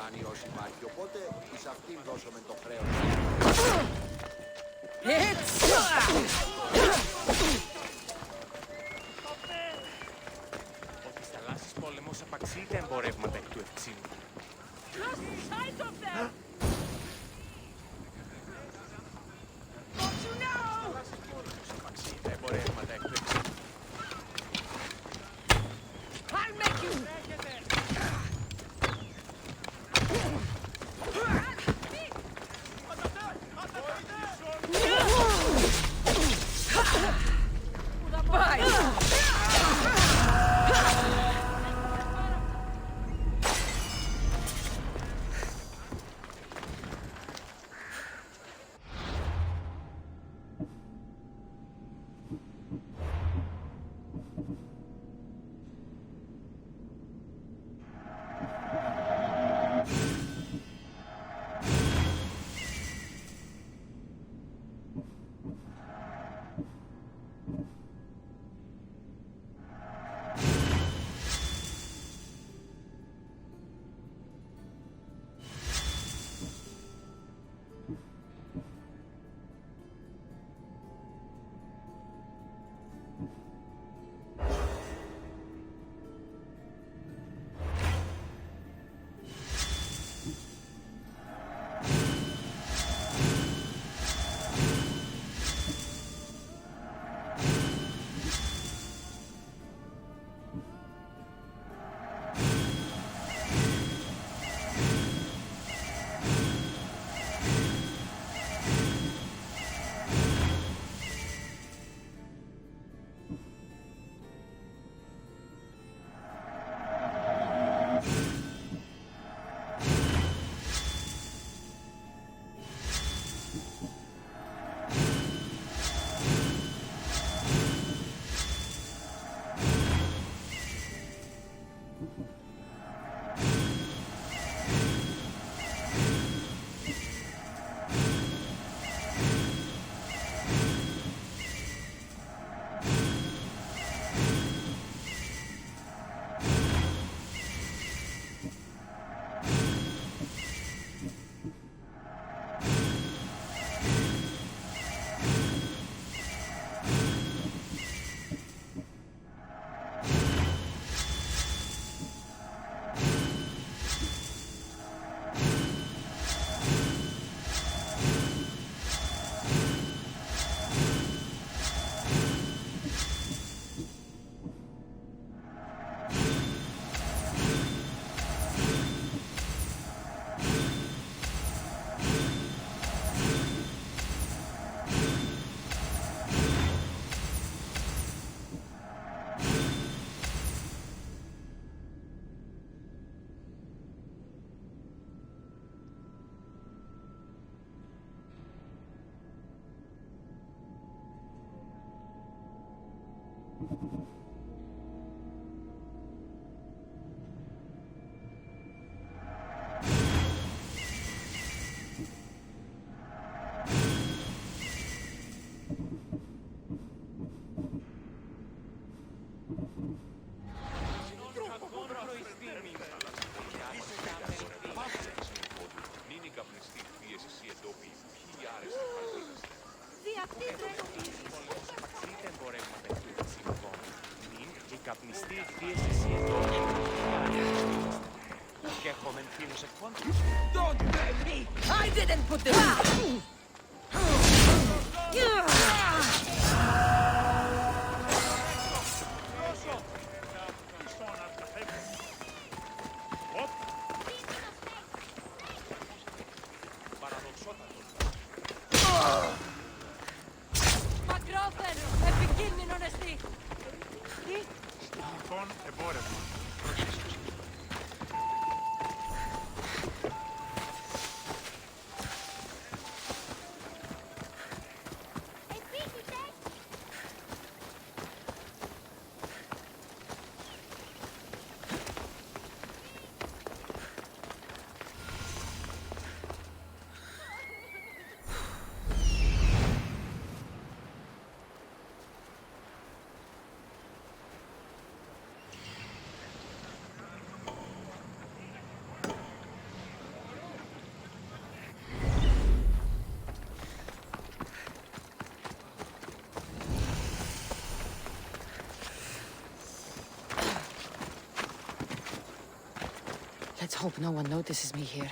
κάνει όσοι υπάρχει, οπότε εις αυτήν δώσαμε το χρέος. Ότι στα θαλάσσης πόλεμος απαξίει τα εμπορεύματα εκ του ευξήνου. Απαξίει τα εμπορεύματα εκ του ευξήνου. Don't beg me! I didn't put this. Μακρόφερ, επικίνδυνο νεστή. Τι? Λοιπόν, εμπόρευμα. Let's hope no one notices me here.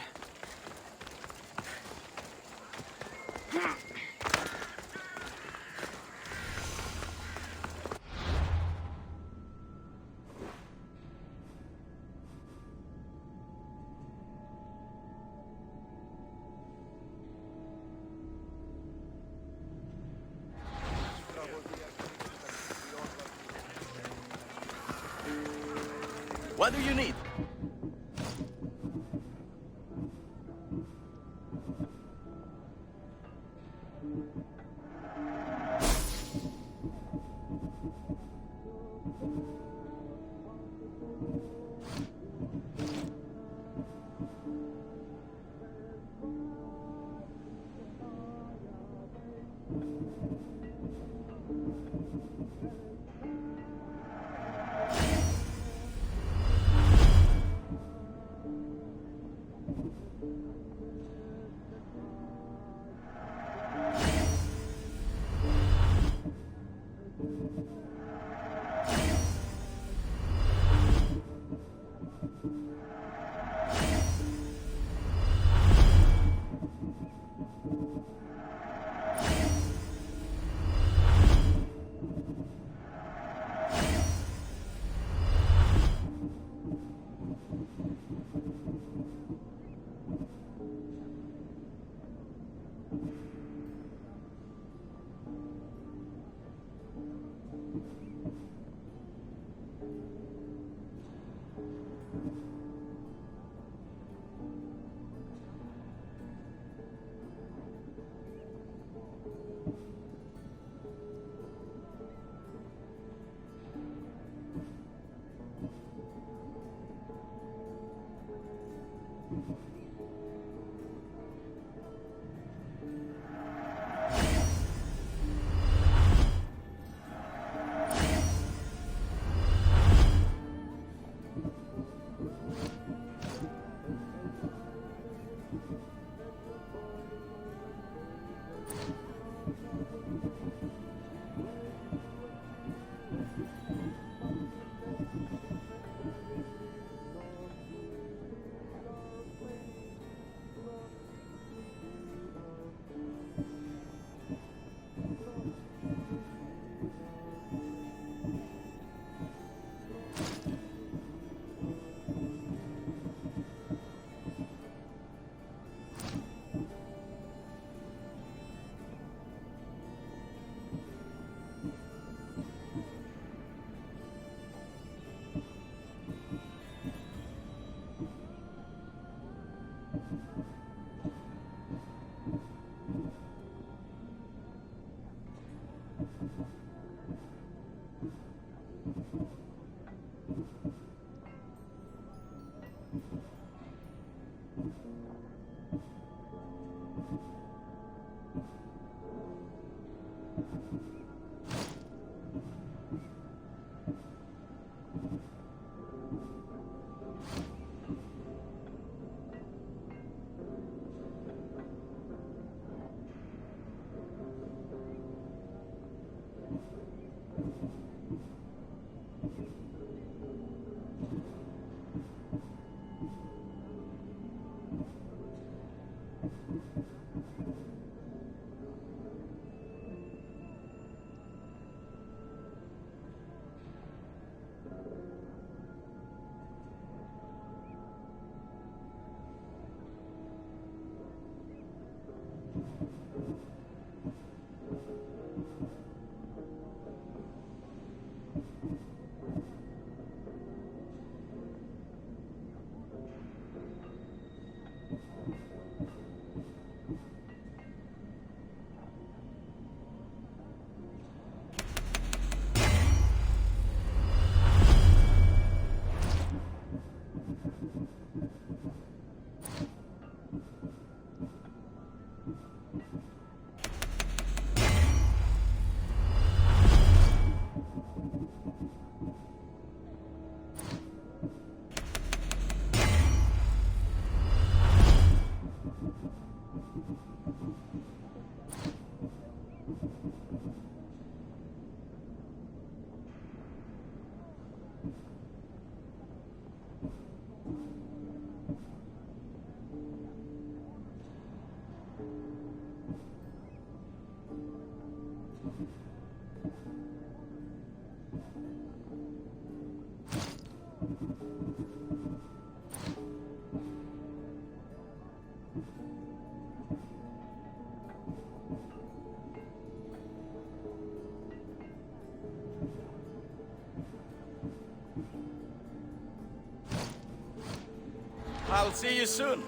What do you need? I'll see you soon.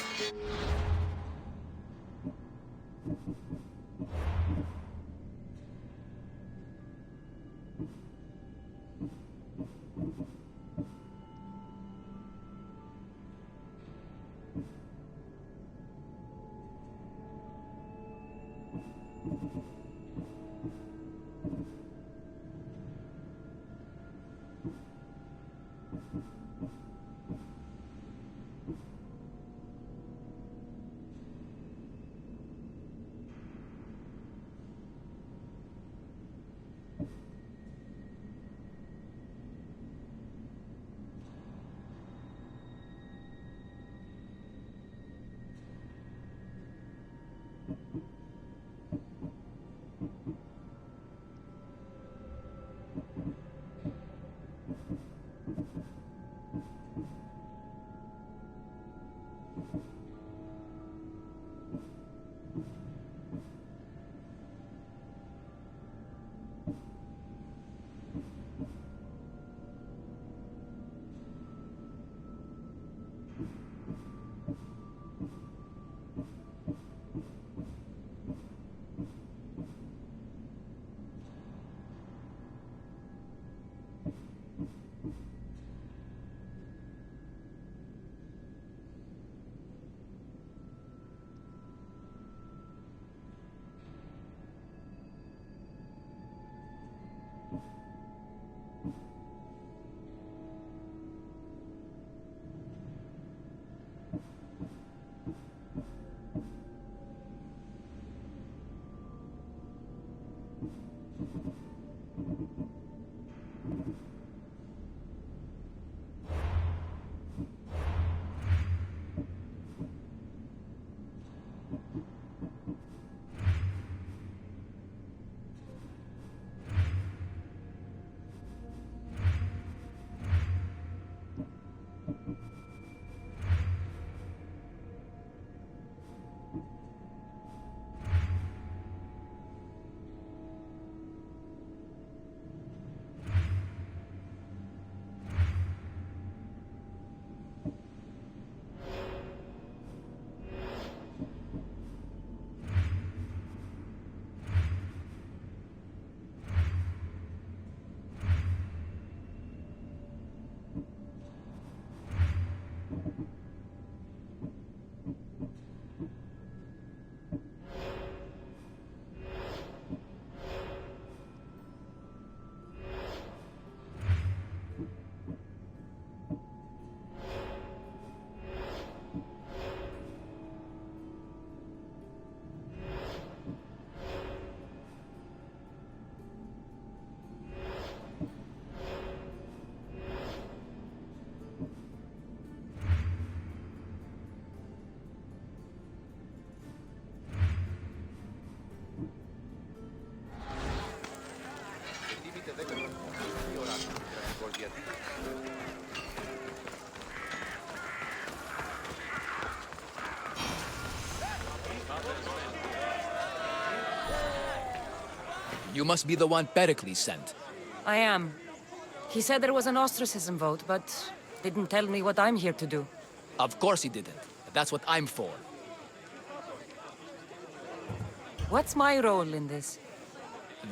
You must be the one Pericles sent. I am. He said there was an ostracism vote, but didn't tell me what I'm here to do. Of course he didn't. That's what I'm for. What's my role in this?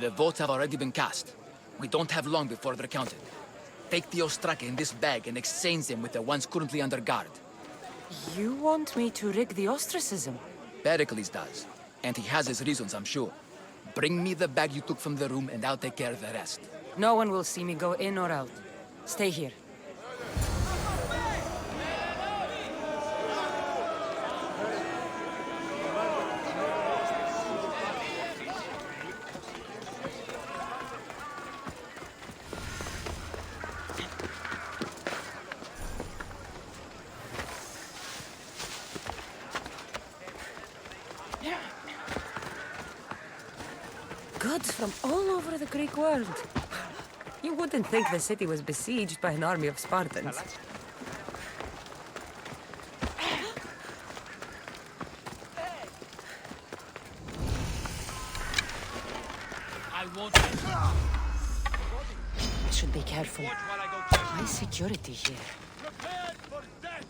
The votes have already been cast. We don't have long before they're counted. Take the Ostraka in this bag and exchange them with the ones currently under guard. You want me to rig the ostracism? Pericles does. And he has his reasons, I'm sure. Bring me the bag you took from the room and I'll take care of the rest. No one will see me go in or out. Stay here. Good from all over the Greek world. You wouldn't think the city was besieged by an army of Spartans. I won't. Should be careful. High security here. Prepared for death!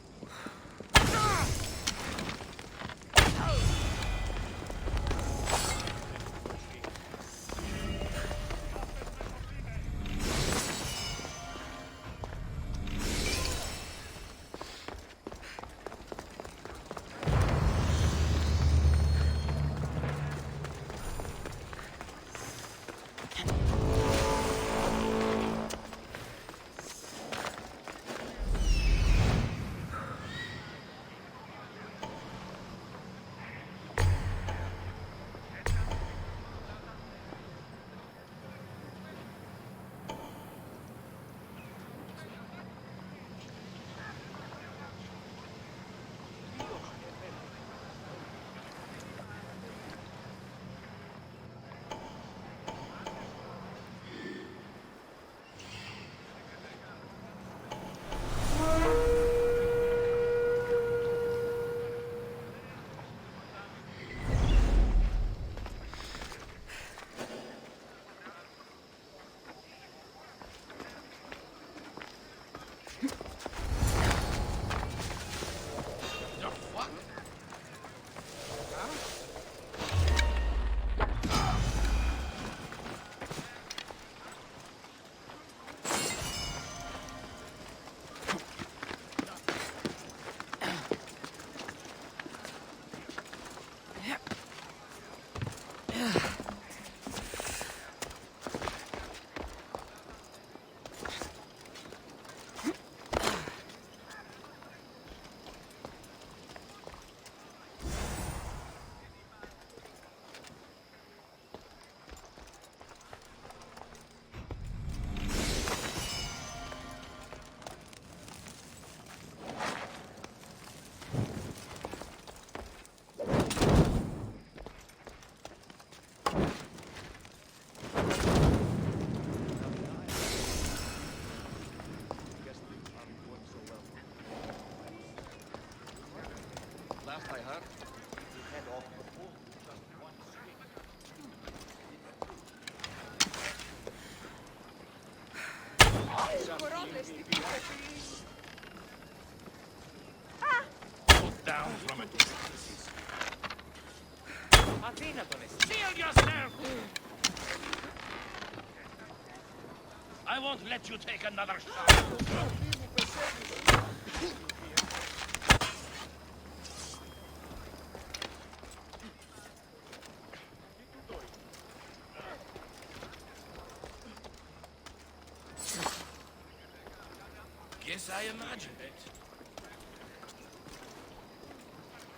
Last I heard, he head off before just one street. Put down from it. Αθήνα τον εσύ. Seal yourself! I won't let you take another shot. Guess I imagined it.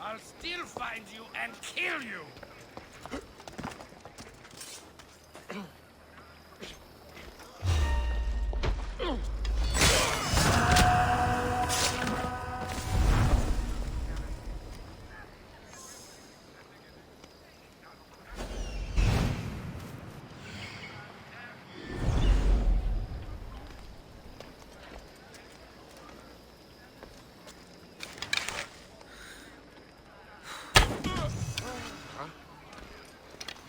I'll still find you and kill you!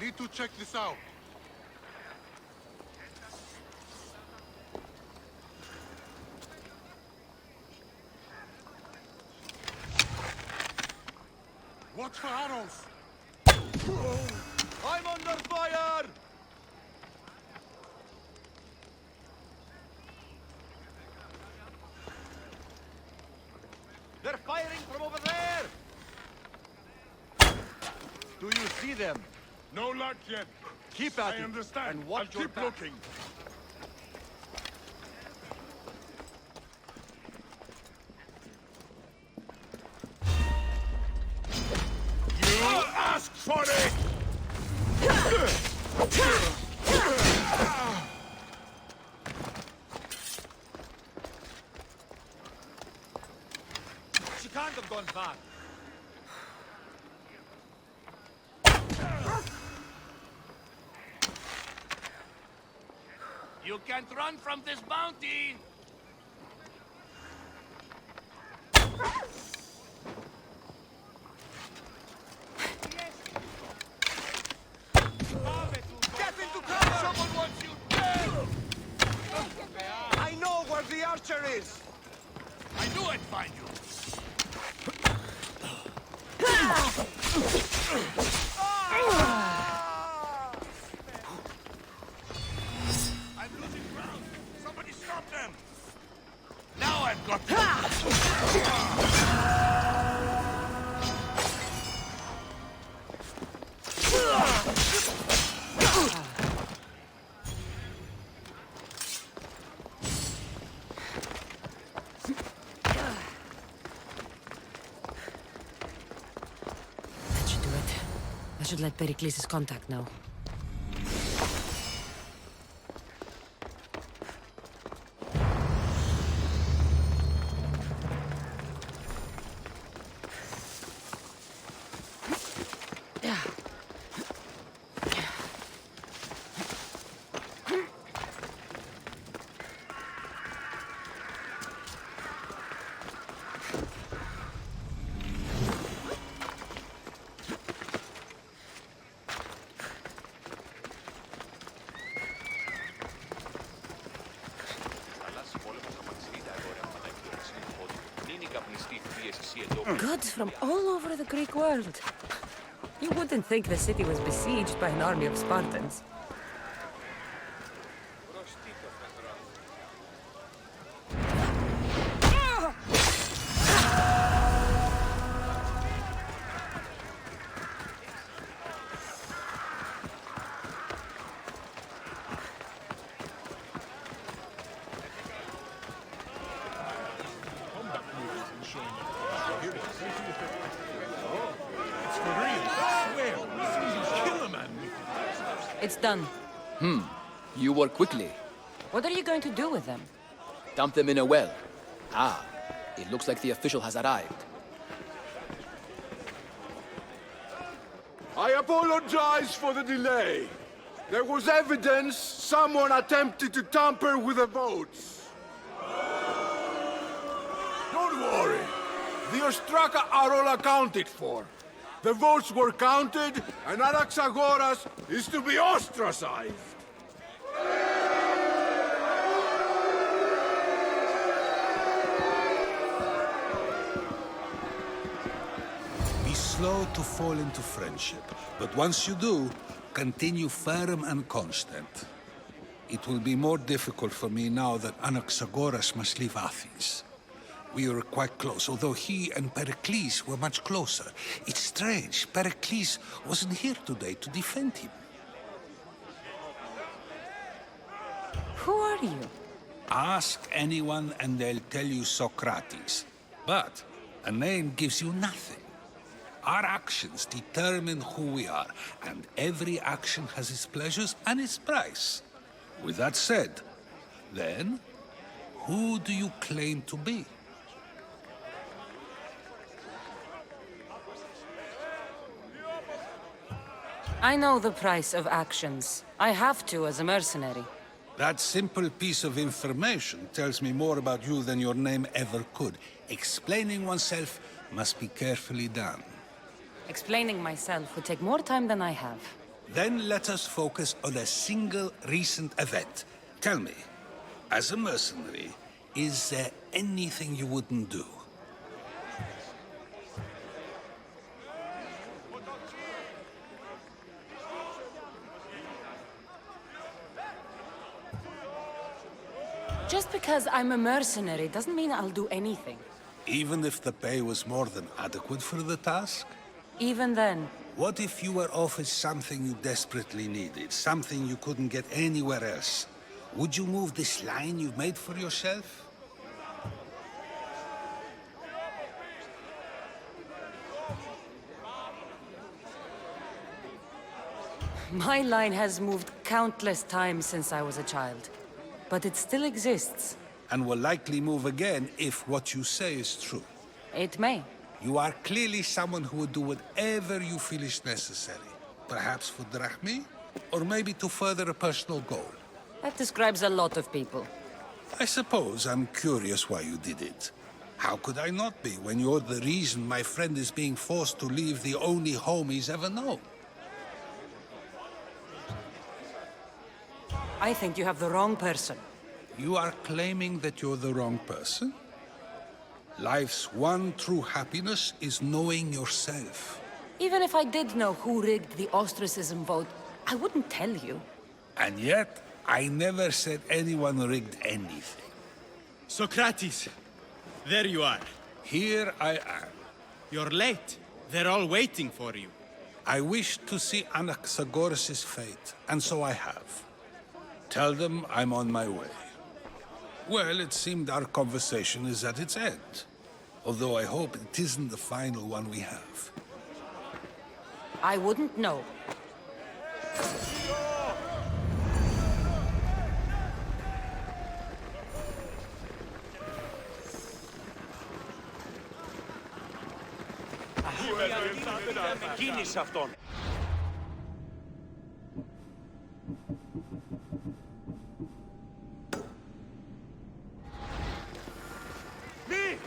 Need to check this out. Watch for arrows. I'm under fire! They're firing from over there! Do you see them? No luck yet. Keep at I it understand. and watch I'll your keep back. looking. You asked for it! She can't have gone far. You can't run from this bounty! Get into cover! Someone wants you dead! I know where the archer is! I knew I'd find you! I'm losing ground! Somebody stop them! Now I've got them! That should do it. I should let Pericles' contact know. Gods from all over the Greek world. You wouldn't think the city was besieged by an army of Spartans. It's done. You work quickly. What are you going to do with them? Dump them in a well. Ah, it looks like the official has arrived. I apologize for the delay. There was evidence someone attempted to tamper with the votes. Don't worry. The Ostraka are all accounted for. The votes were counted, and Anaxagoras is to be ostracized. Be slow to fall into friendship, but once you do, continue firm and constant. It will be more difficult for me now that Anaxagoras must leave Athens. We were quite close, although he and Pericles were much closer. It's strange, Pericles wasn't here today to defend him. Who are you? Ask anyone and they'll tell you Socrates. But a name gives you nothing. Our actions determine who we are, and every action has its pleasures and its price. With that said, then, who do you claim to be? I know the price of actions. I have to as a mercenary. That simple piece of information tells me more about you than your name ever could. Explaining oneself must be carefully done. Explaining myself would take more time than I have. Then let us focus on a single recent event. Tell me, as a mercenary, is there anything you wouldn't do? Just because I'm a mercenary doesn't mean I'll do anything. Even if the pay was more than adequate for the task? Even then, What if you were offered something you desperately needed, something you couldn't get anywhere else? Would you move this line you've made for yourself? my line has moved countless times since I was a child. But it still exists. And will likely move again if what you say is true. It may. You are clearly someone who would do whatever you feel is necessary. Perhaps for drachmi, or maybe to further a personal goal. That describes a lot of people. I suppose I'm curious why you did it. How could I not be when you're the reason my friend is being forced to leave the only home he's ever known? I think you have the wrong person. You are claiming that you're the wrong person? Life's one true happiness is knowing yourself. Even if I did know who rigged the ostracism vote, I wouldn't tell you. And yet, I never said anyone rigged anything. Socrates! There you are. Here I am. You're late. They're all waiting for you. I wish to see Anaxagoras' fate, and so I have. Tell them I'm on my way. Well, it seemed our conversation is at its end. Although I hope it isn't the final one we have. I wouldn't know. Κίνηση αυτόν. Μη!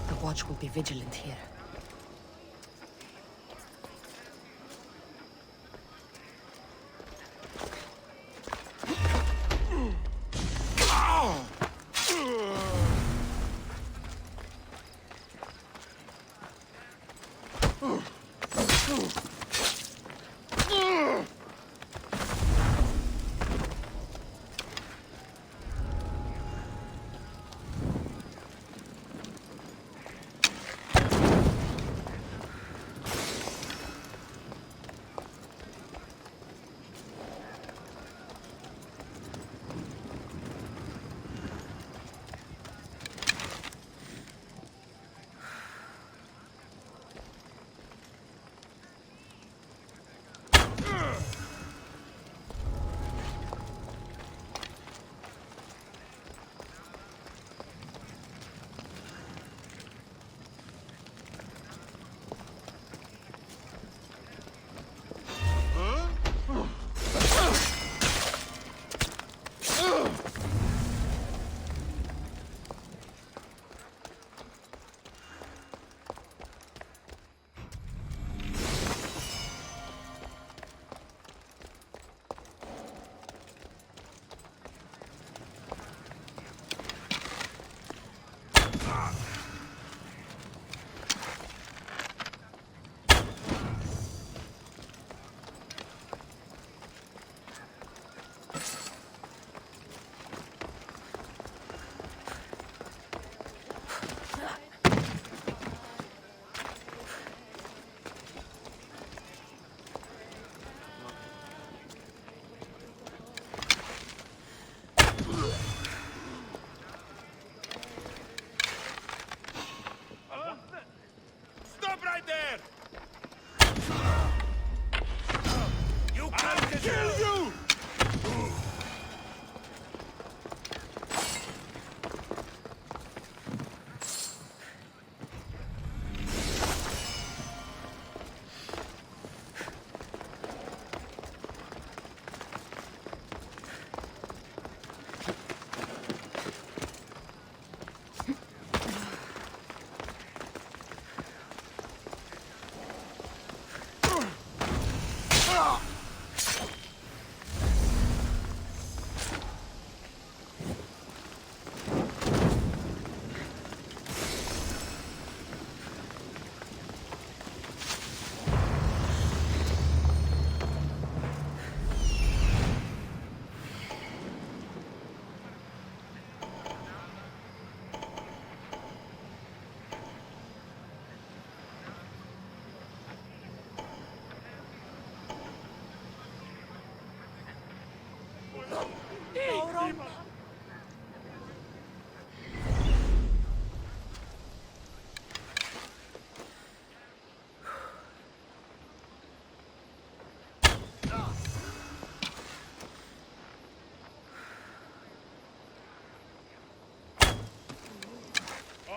The watch will be vigilant here.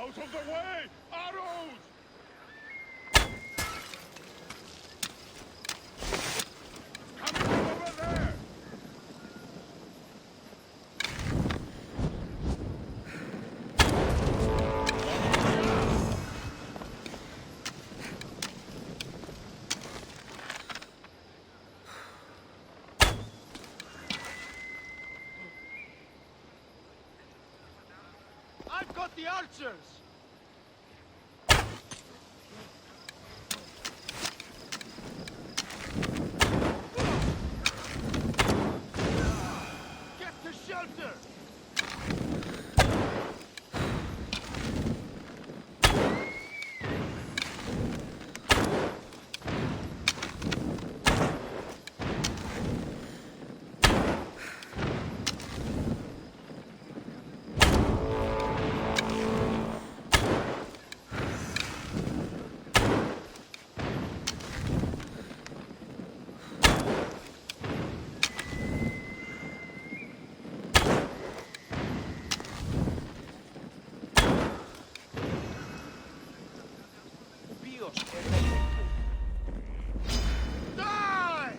Out of the way! Arrows! Coming from over there! I've got the archers! Get to shelter! Bios die!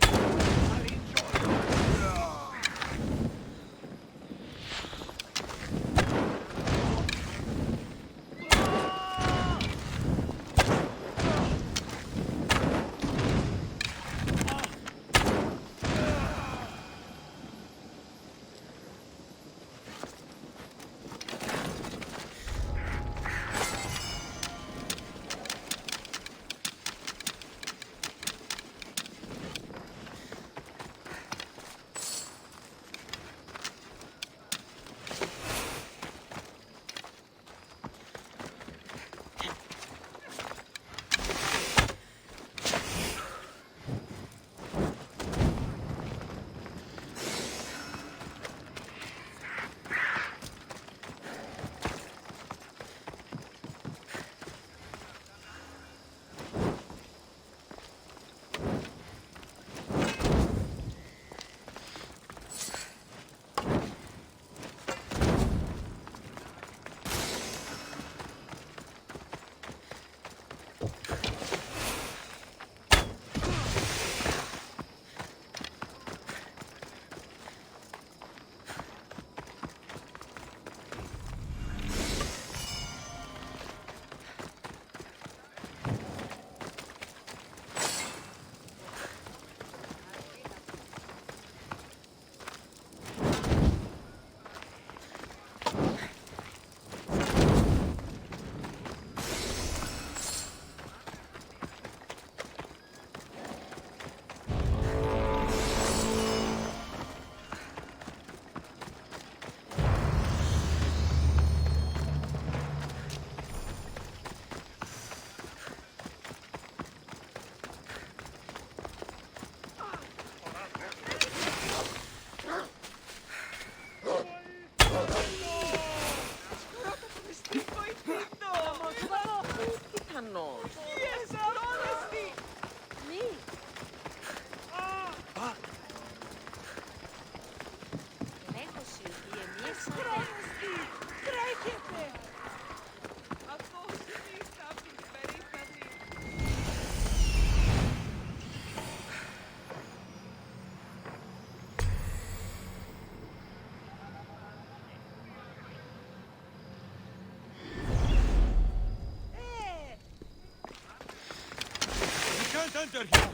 Under here!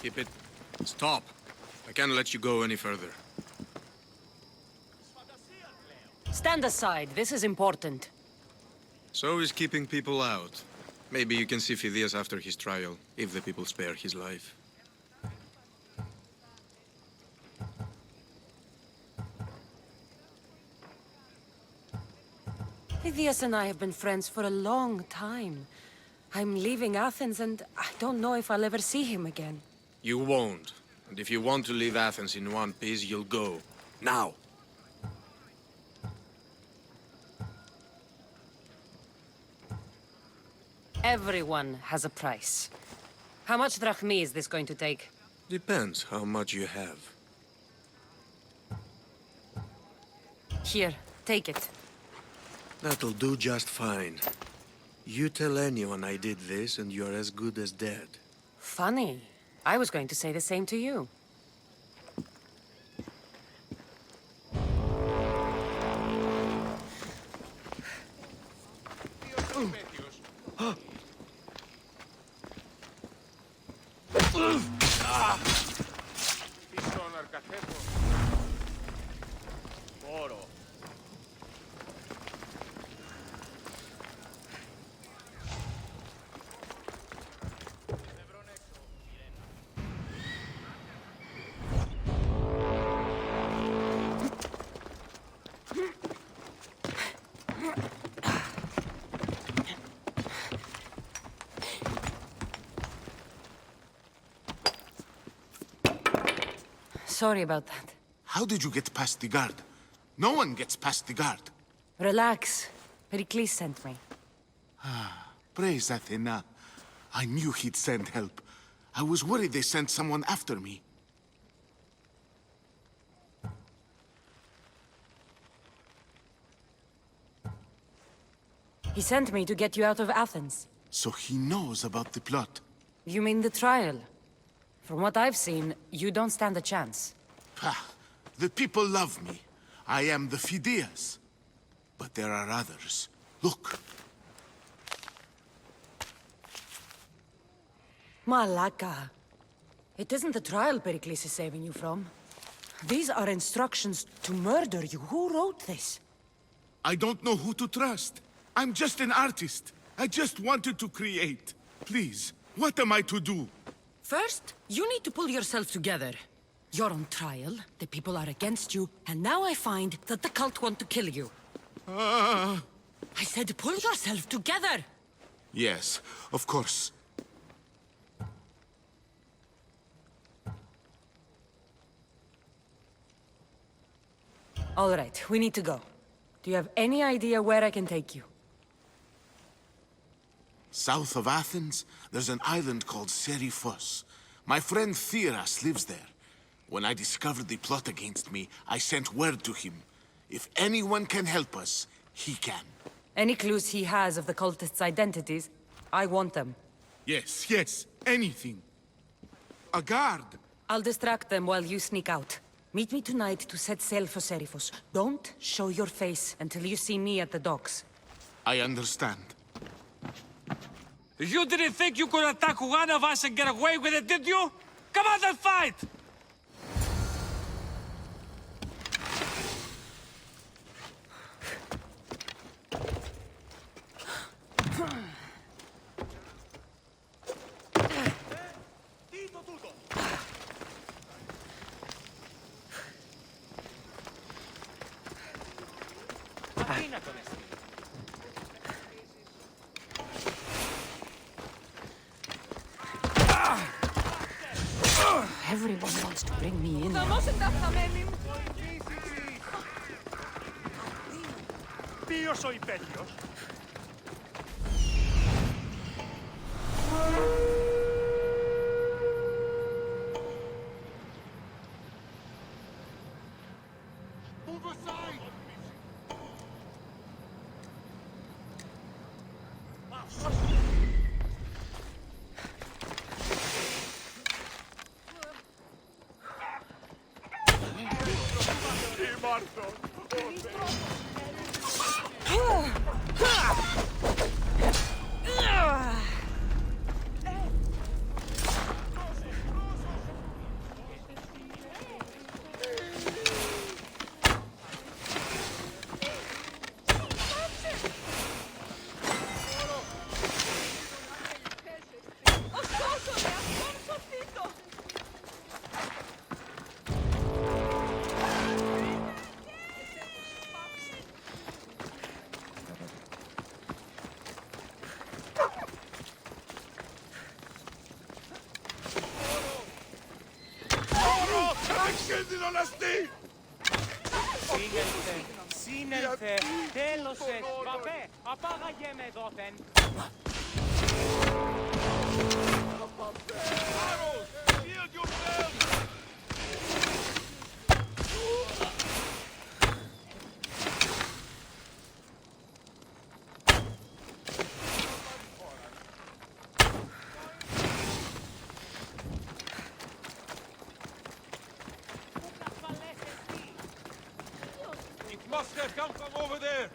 Keep it. Stop. I can't let you go any further. Stand aside. This is important. So is keeping people out. Maybe you can see Phidias after his trial, if the people spare his life. Phidias and I have been friends for a long time. I'm leaving Athens and I don't know if I'll ever see him again. You won't. And if you want to leave Athens in one piece, you'll go. Now! Everyone has a price. How much drachmi is this going to take? Depends how much you have. Here, take it. That'll do just fine. You tell anyone I did this, and you're as good as dead. Funny. I was going to say the same to you. Sorry about that. How did you get past the guard? No one gets past the guard. Relax. Pericles sent me. Praise Athena. I knew he'd send help. I was worried they sent someone after me. He sent me to get you out of Athens. So he knows about the plot. You mean the trial? From what I've seen, you don't stand a chance. The people love me. I am the Phidias. But there are others. Look. Malaka. It isn't the trial Pericles is saving you from. These are instructions to murder you. Who wrote this? I don't know who to trust. I'm just an artist. I just wanted to create. Please, what am I to do? First, you need to pull yourself together. You're on trial, the people are against you, and now I find that the cult want to kill you. I said pull yourself together! Yes, of course. All right, we need to go. Do you have any idea where I can take you? South of Athens, there's an island called Seriphos. My friend Theras lives there. When I discovered the plot against me, I sent word to him. If anyone can help us, he can. Any clues he has of the cultists' identities? I want them. Yes, yes, anything. A guard. I'll distract them while you sneak out. Meet me tonight to set sail for Seriphos. Don't show your face until you see me at the docks. I understand. You didn't think you could attack one of us and get away with it, did you? Come on and fight! Everyone wants to bring me in. Ποιος ο υπέτειος? Σύνελθε, τέλωσες. Βαβέ, απάγαγε με δόθεν. Must have come from over there!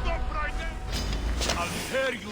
Stop right there! I'll tear you!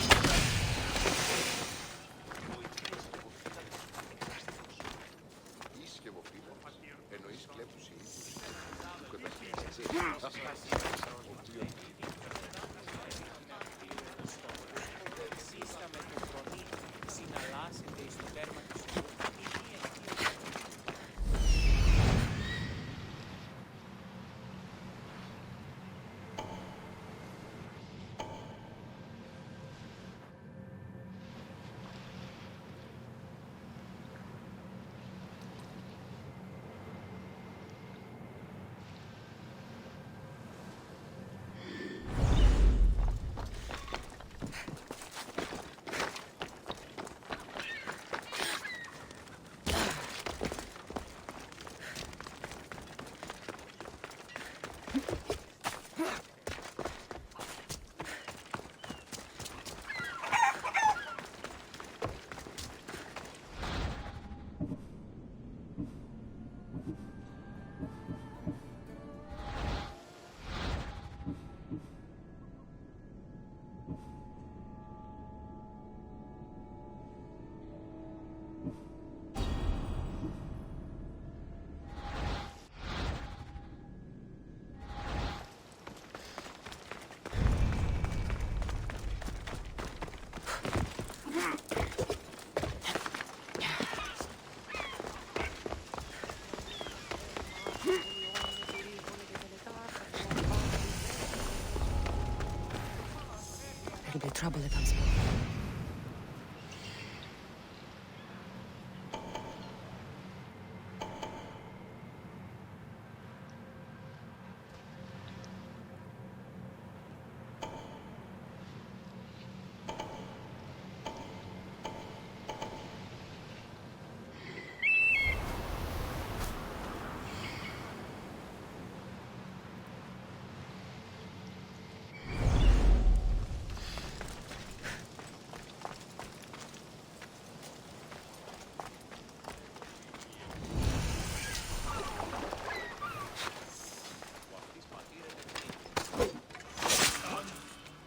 There'll be trouble if I'm small.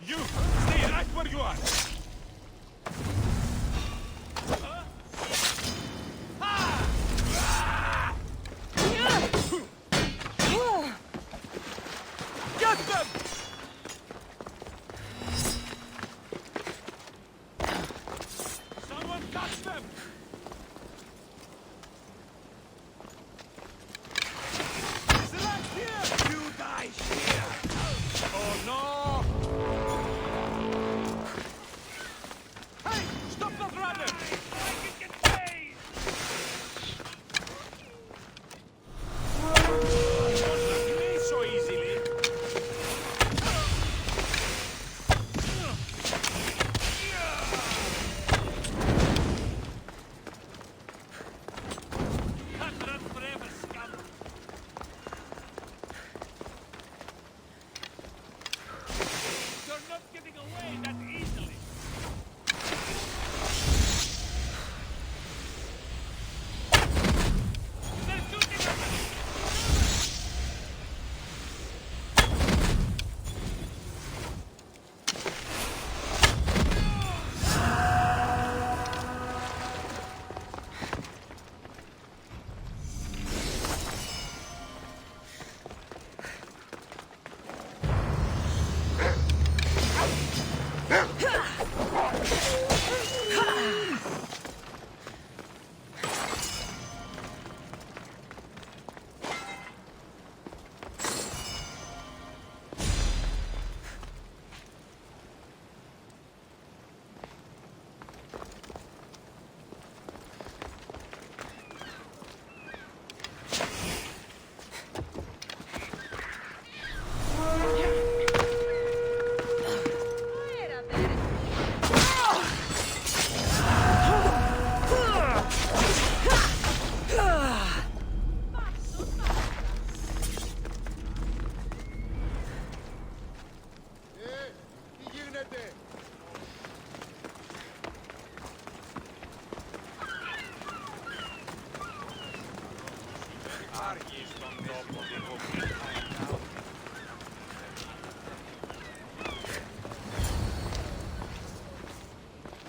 You! Stay right where you are! Get them! Someone catch them! Select here! You die here! Oh no! Hey! Stop that runner! I can get paid! Don't leave me so easily! Can't run forever, scum! You're not getting away that easily! They're shooting at us!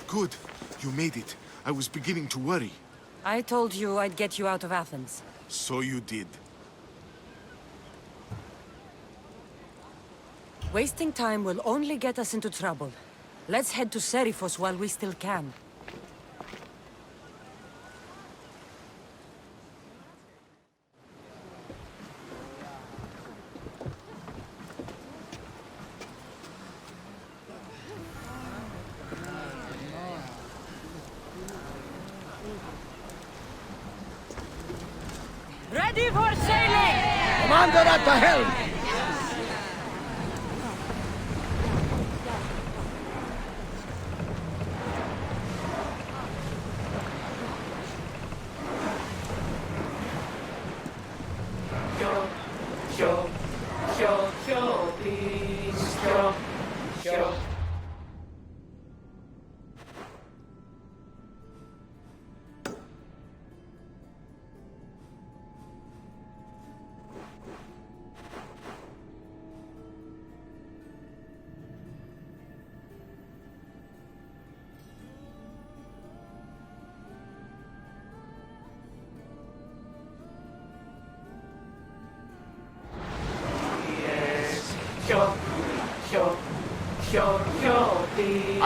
Good. You made it. I was beginning to worry. I told you I'd get you out of Athens. So you did. Wasting time will only get us into trouble. Let's head to Seriphos while we still can. Ready for sailing! Commander at the helm!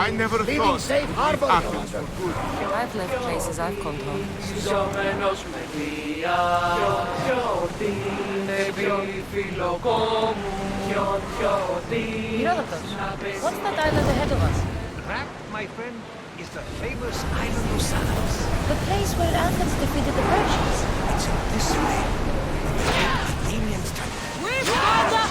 I never thought safe harbor, Athens Commander. were good. I've left places I've called home. Herodotus, what's that island ahead of us? That, my friend, is the famous island of Salamis. The place where Athens defeated the Persians. It's this way. The Athenians tried to We've got the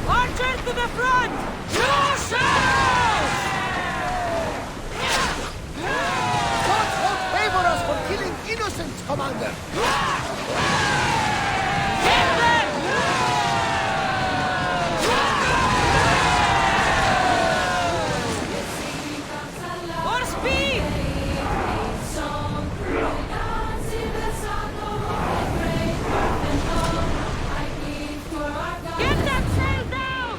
Archers to the front! Gods won't favor us for killing innocents, Commander! More speed! Get that sail down!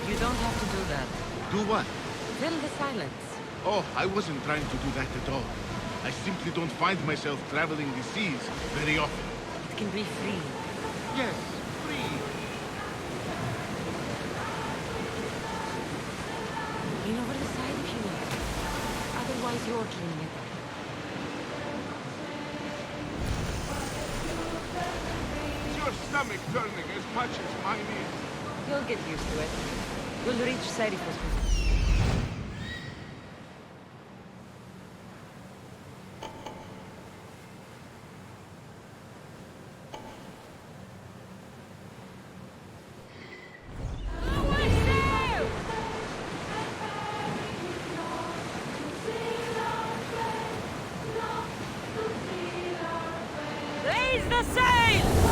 You don't have to do that. Do what? Fill the silence. Oh, I wasn't trying to do that at all. I simply don't find myself traveling the seas very often. It can be free. Yes, free. Lean over the side if you want. Otherwise, you're cleaning it up. Is your stomach turning as much as mine is? You'll get used to it. We'll reach Seriphos before. Raise the sail!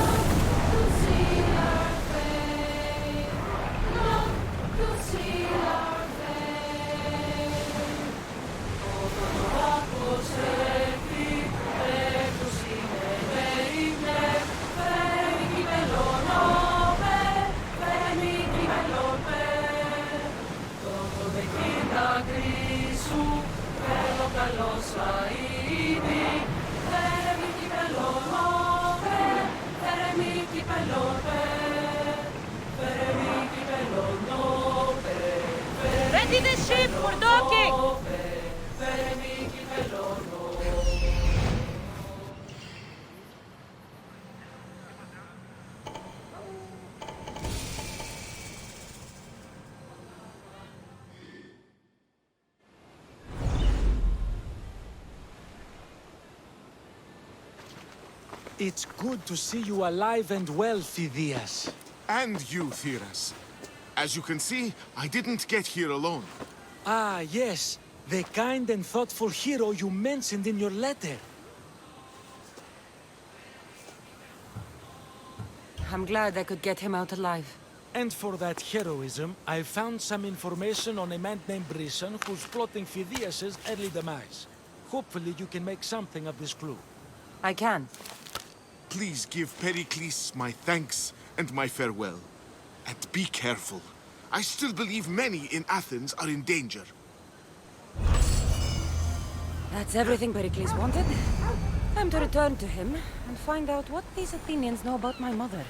Ready the ship for docking! It's good to see you alive and well, Phidias. And you, Theras. As you can see, I didn't get here alone. Ah, yes. The kind and thoughtful hero you mentioned in your letter. I'm glad I could get him out alive. And for that heroism, I found some information on a man named Brisson who's plotting Phidias' early demise. Hopefully you can make something of this clue. I can. Please give Pericles my thanks and my farewell. And be careful. I still believe many in Athens are in danger. That's everything Pericles wanted. Time to return to him and find out what these Athenians know about my mother.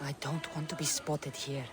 I don't want to be spotted here.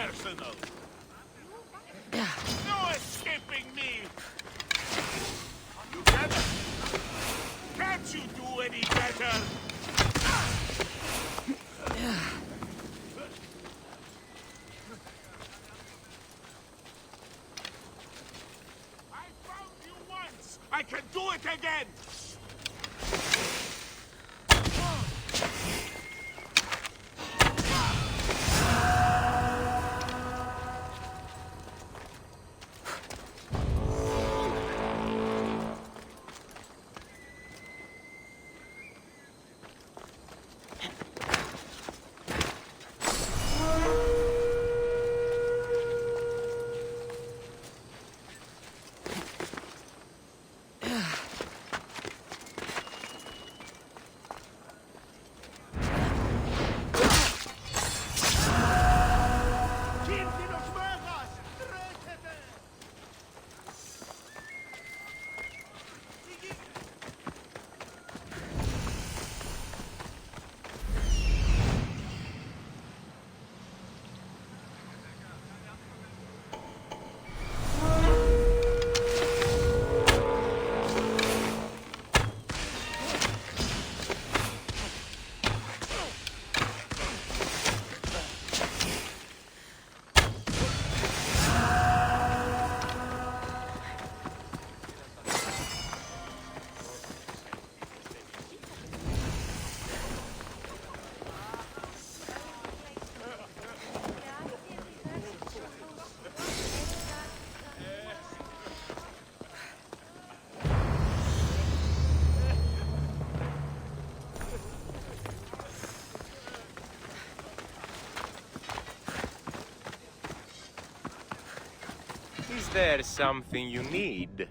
personal. No escaping me. You get it? Can't you do any better? I found you once. I can do it again. Is there something you need?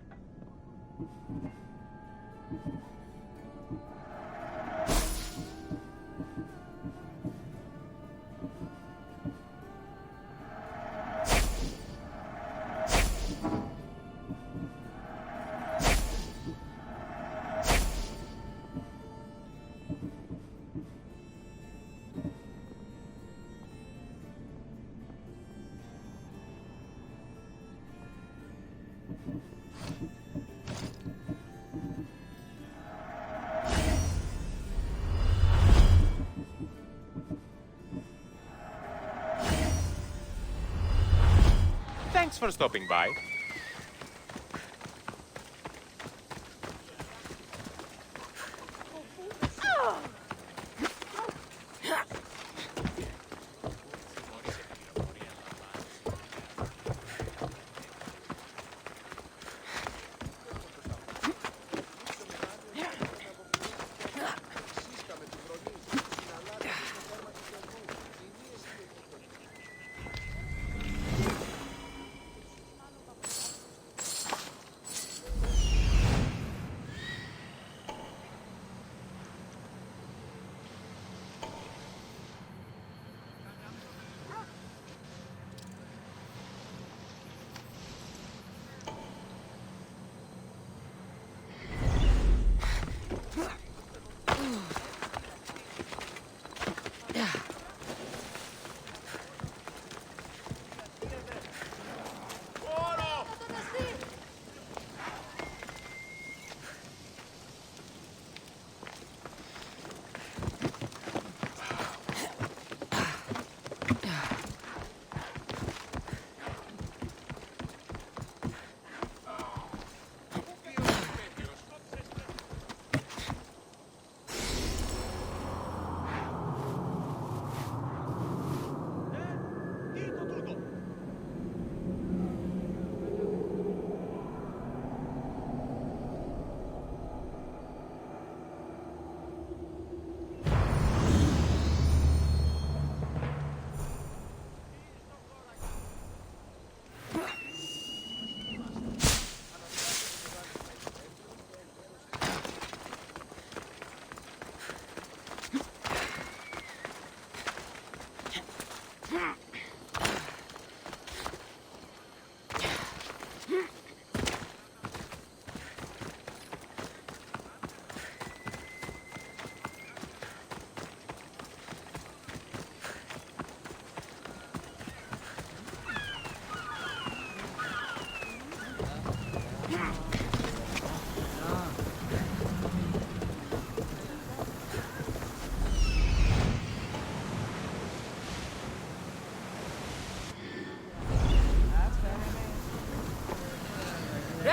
Thanks for stopping by.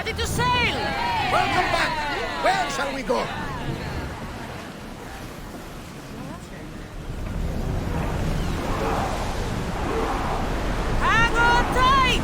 ready to sail! Welcome back! Where shall we go? Hang on tight!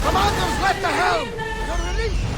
Commanders, left the helm! You're released!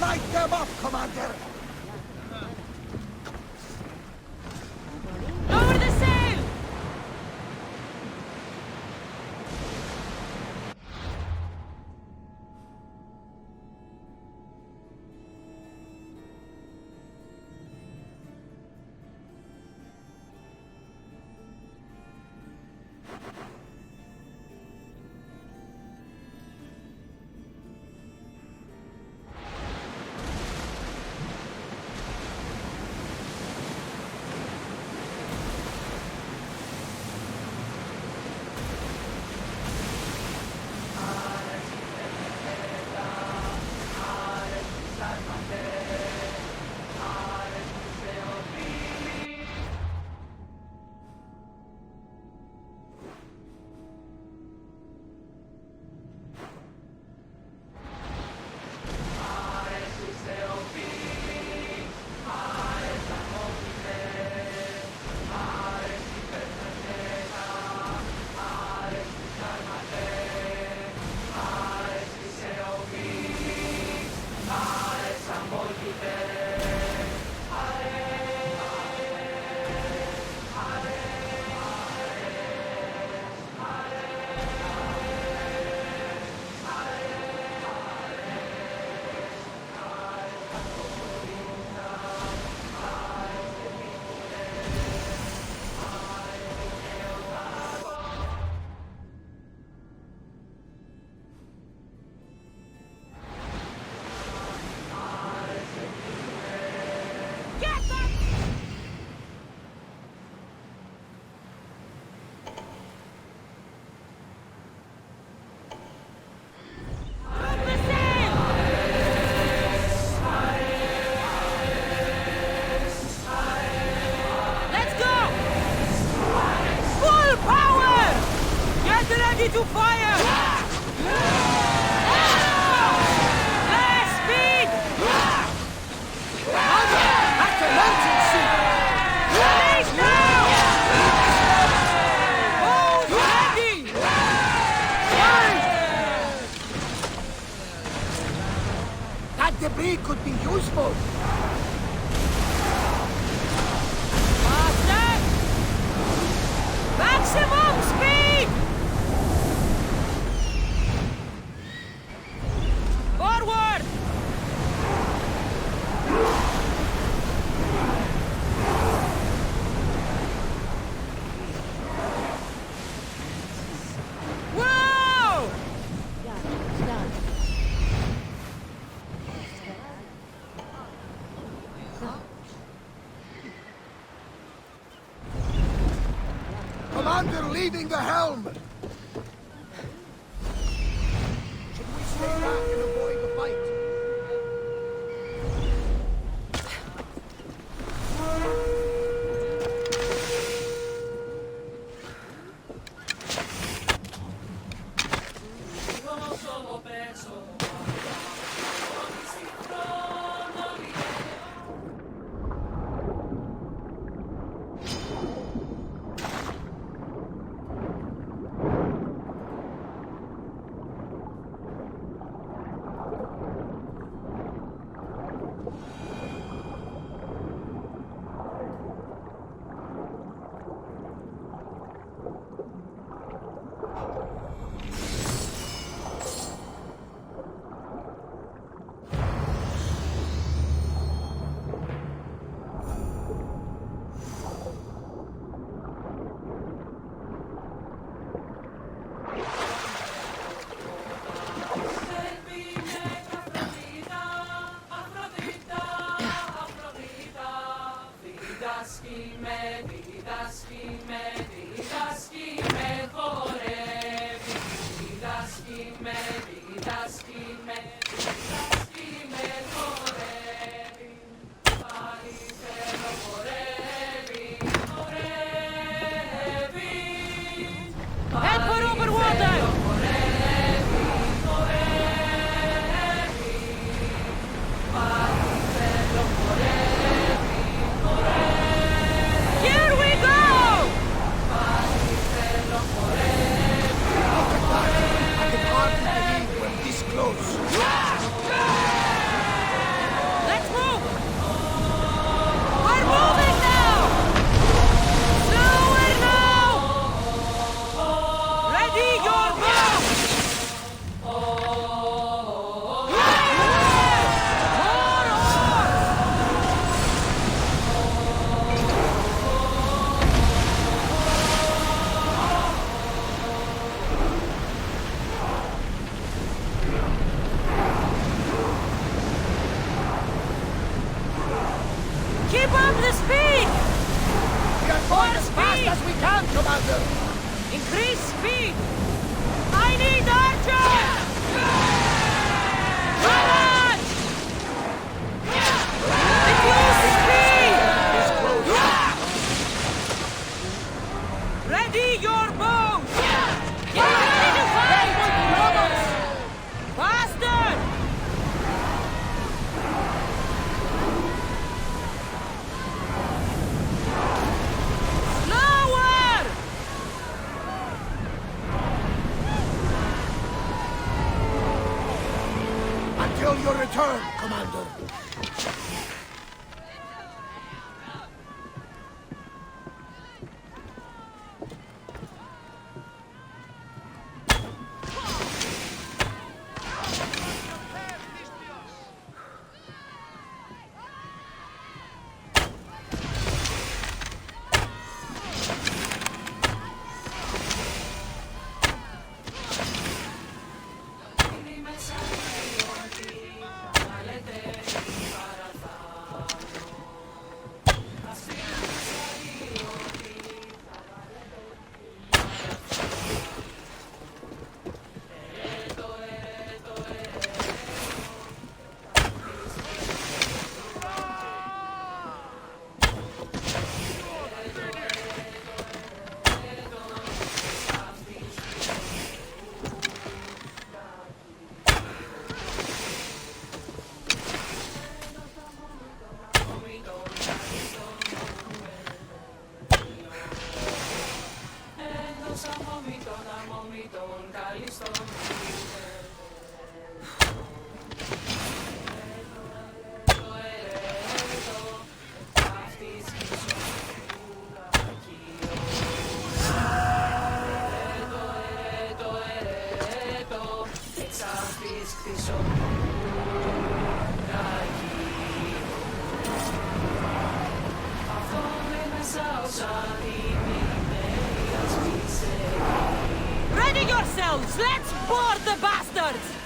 Light them up, Commander! Lower the sail! Ready to fire! Less speed! At emergency! Race now! Hold ready! That debris could be useful! Faster! Maximum speed! Forward! Whoa! Commander leaving the helm! Should we stay back and avoid the fight? speed! We are going as fast as we can, Commander! Increase speed! I need archers! Charge! Reduce speed! Ready your bows! Get ready to fight! Faster! Slower! Until your return, Commander! Ready yourselves! Let's board the bastards!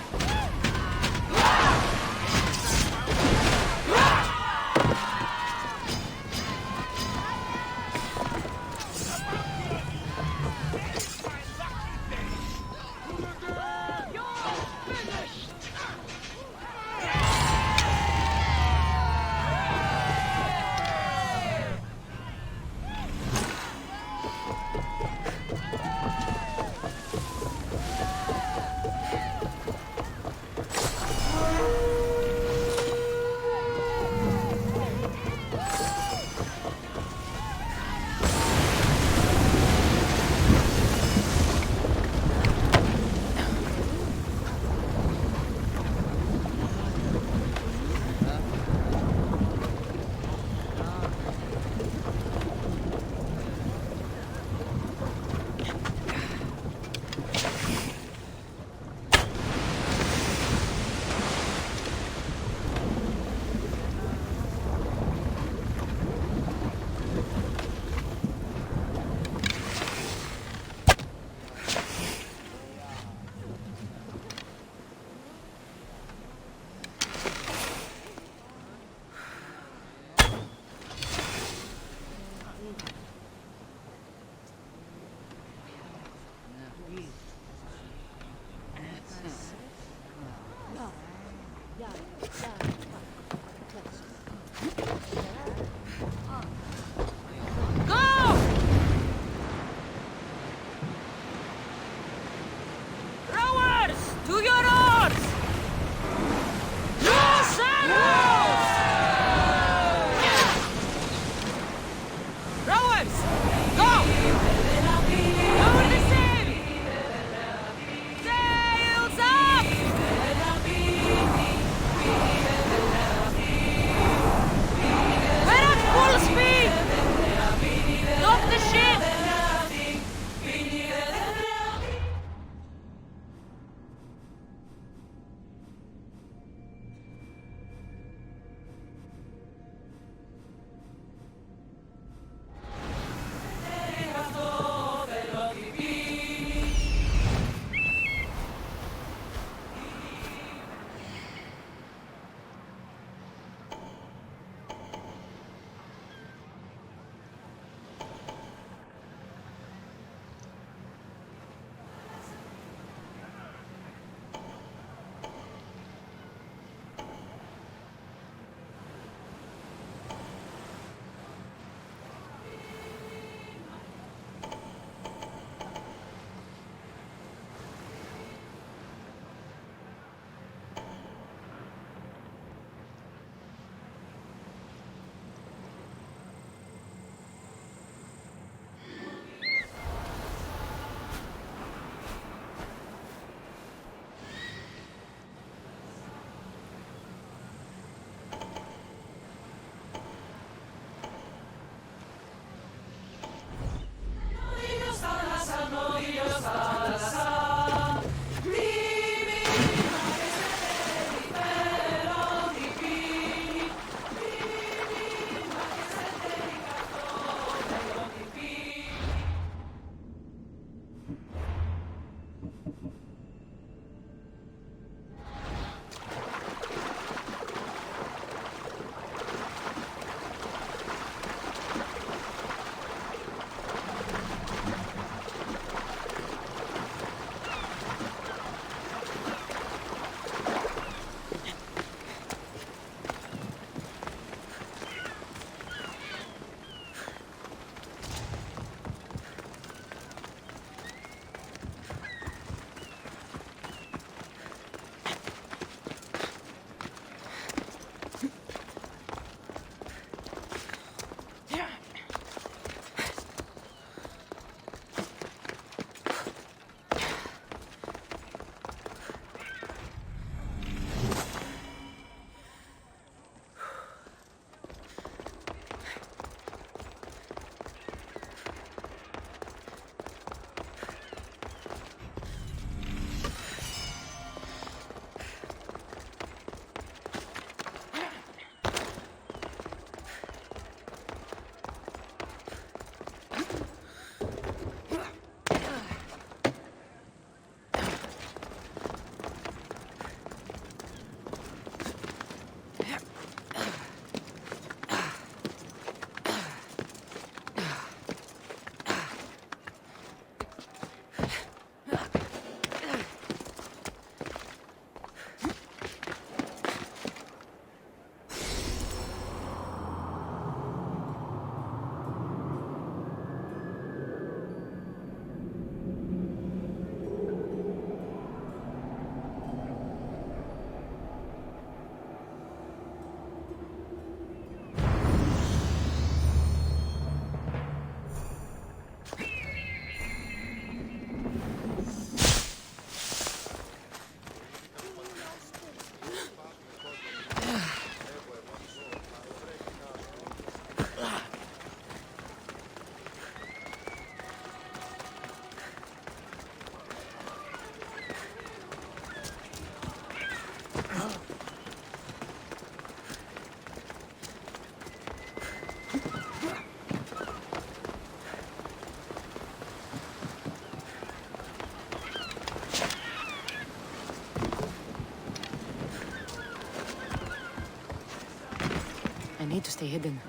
I need to stay hidden.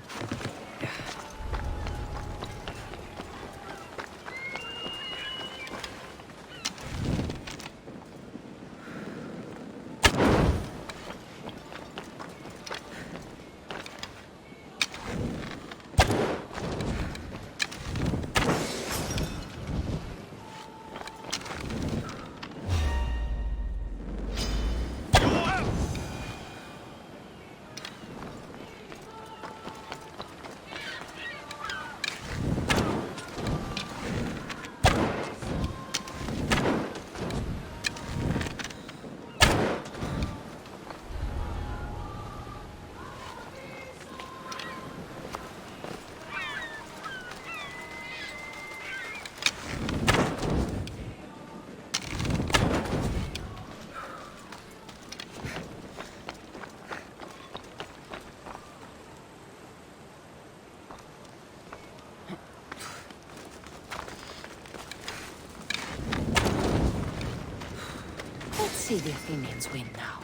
Let's see the Athenians win now.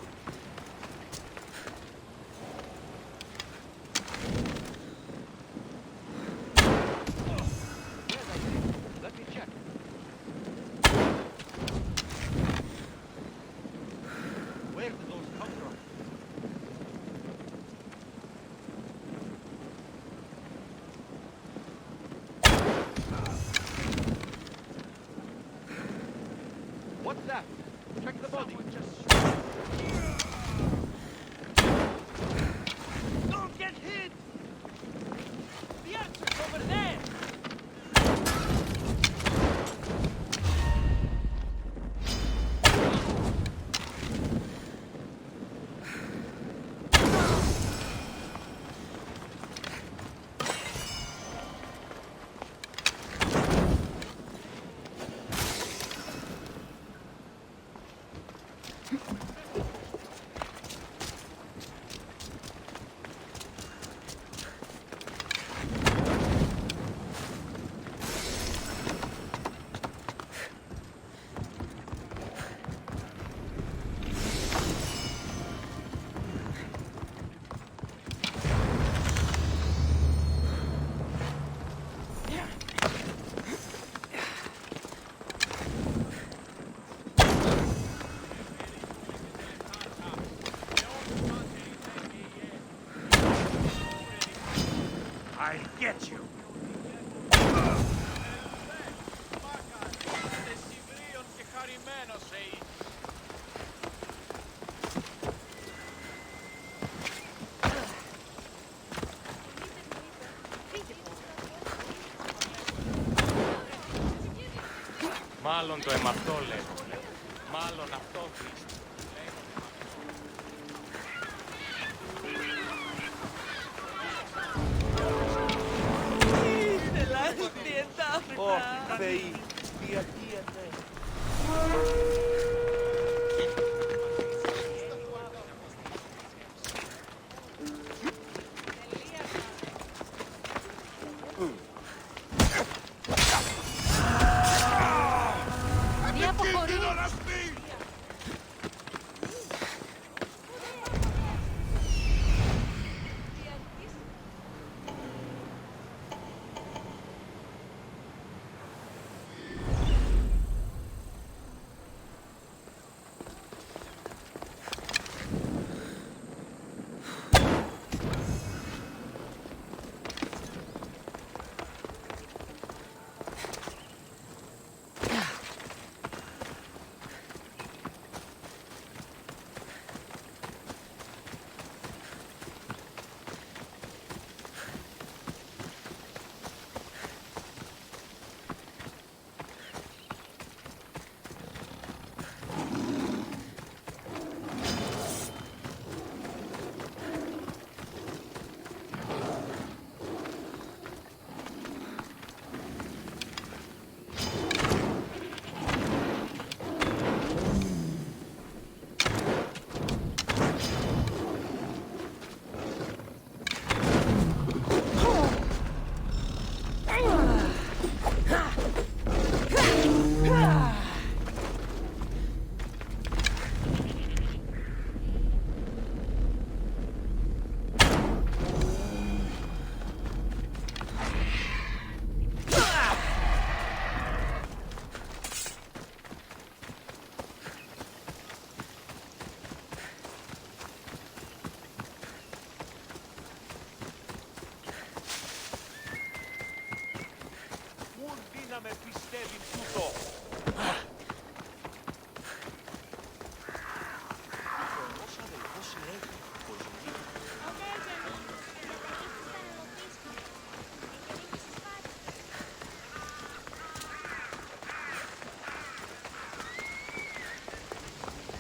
Let me check. Where did those come from? What's that? Check the body. Don't get hit! The archer's over there! I get you. Μάλλον το αιμαυτό λέγω. Μάλλον αυτό βρίσκει. Oh, Θεοί, διαγείρε. Τι αποχωρεί!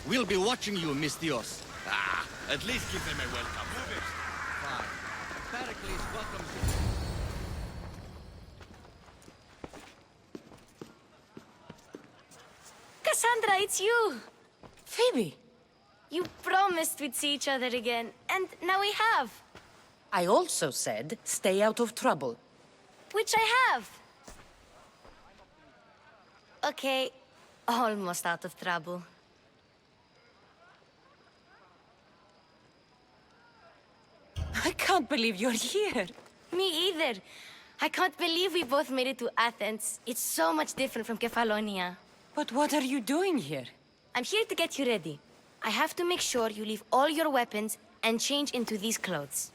We'll be watching you, Miss Dios. At least give them a welcome. Fine. Pericles welcomes you. Cassandra, it's you! Phoebe! You promised we'd see each other again, and now we have. I also said, stay out of trouble. Which I have. Okay, almost out of trouble. I can't believe you're here. Me either. I can't believe we both made it to Athens. It's so much different from Kefalonia. But what are you doing here? I'm here to get you ready. I have to make sure you leave all your weapons and change into these clothes.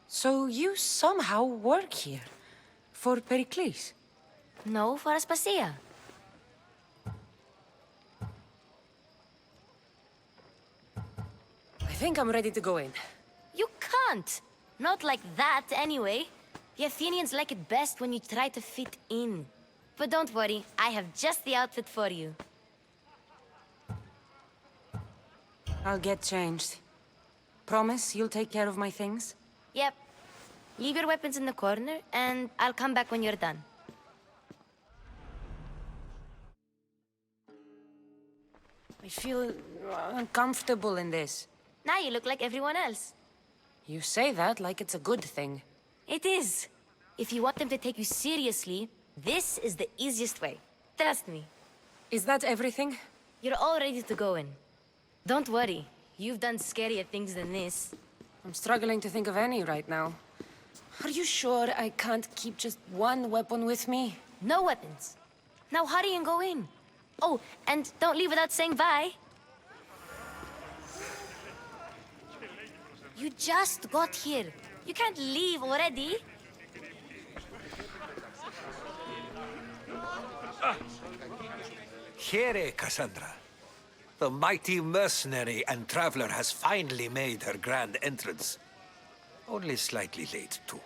So you somehow work here? For Pericles? No, for Aspasia. I think I'm ready to go in. You can't. Not like that, anyway. The Athenians like it best when you try to fit in. But don't worry, I have just the outfit for you. I'll get changed. Promise you'll take care of my things? Yep. Leave your weapons in the corner, and I'll come back when you're done. I feel uncomfortable in this. Now you look like everyone else. You say that like it's a good thing. It is. If you want them to take you seriously, this is the easiest way. Trust me. Is that everything? You're all ready to go in. Don't worry. You've done scarier things than this. I'm struggling to think of any right now. Are you sure I can't keep just one weapon with me? No weapons. Now hurry and go in. Oh, and don't leave without saying bye. You just got here. You can't leave already. Here, Cassandra. The mighty mercenary and traveler has finally made her grand entrance. Only slightly late, too.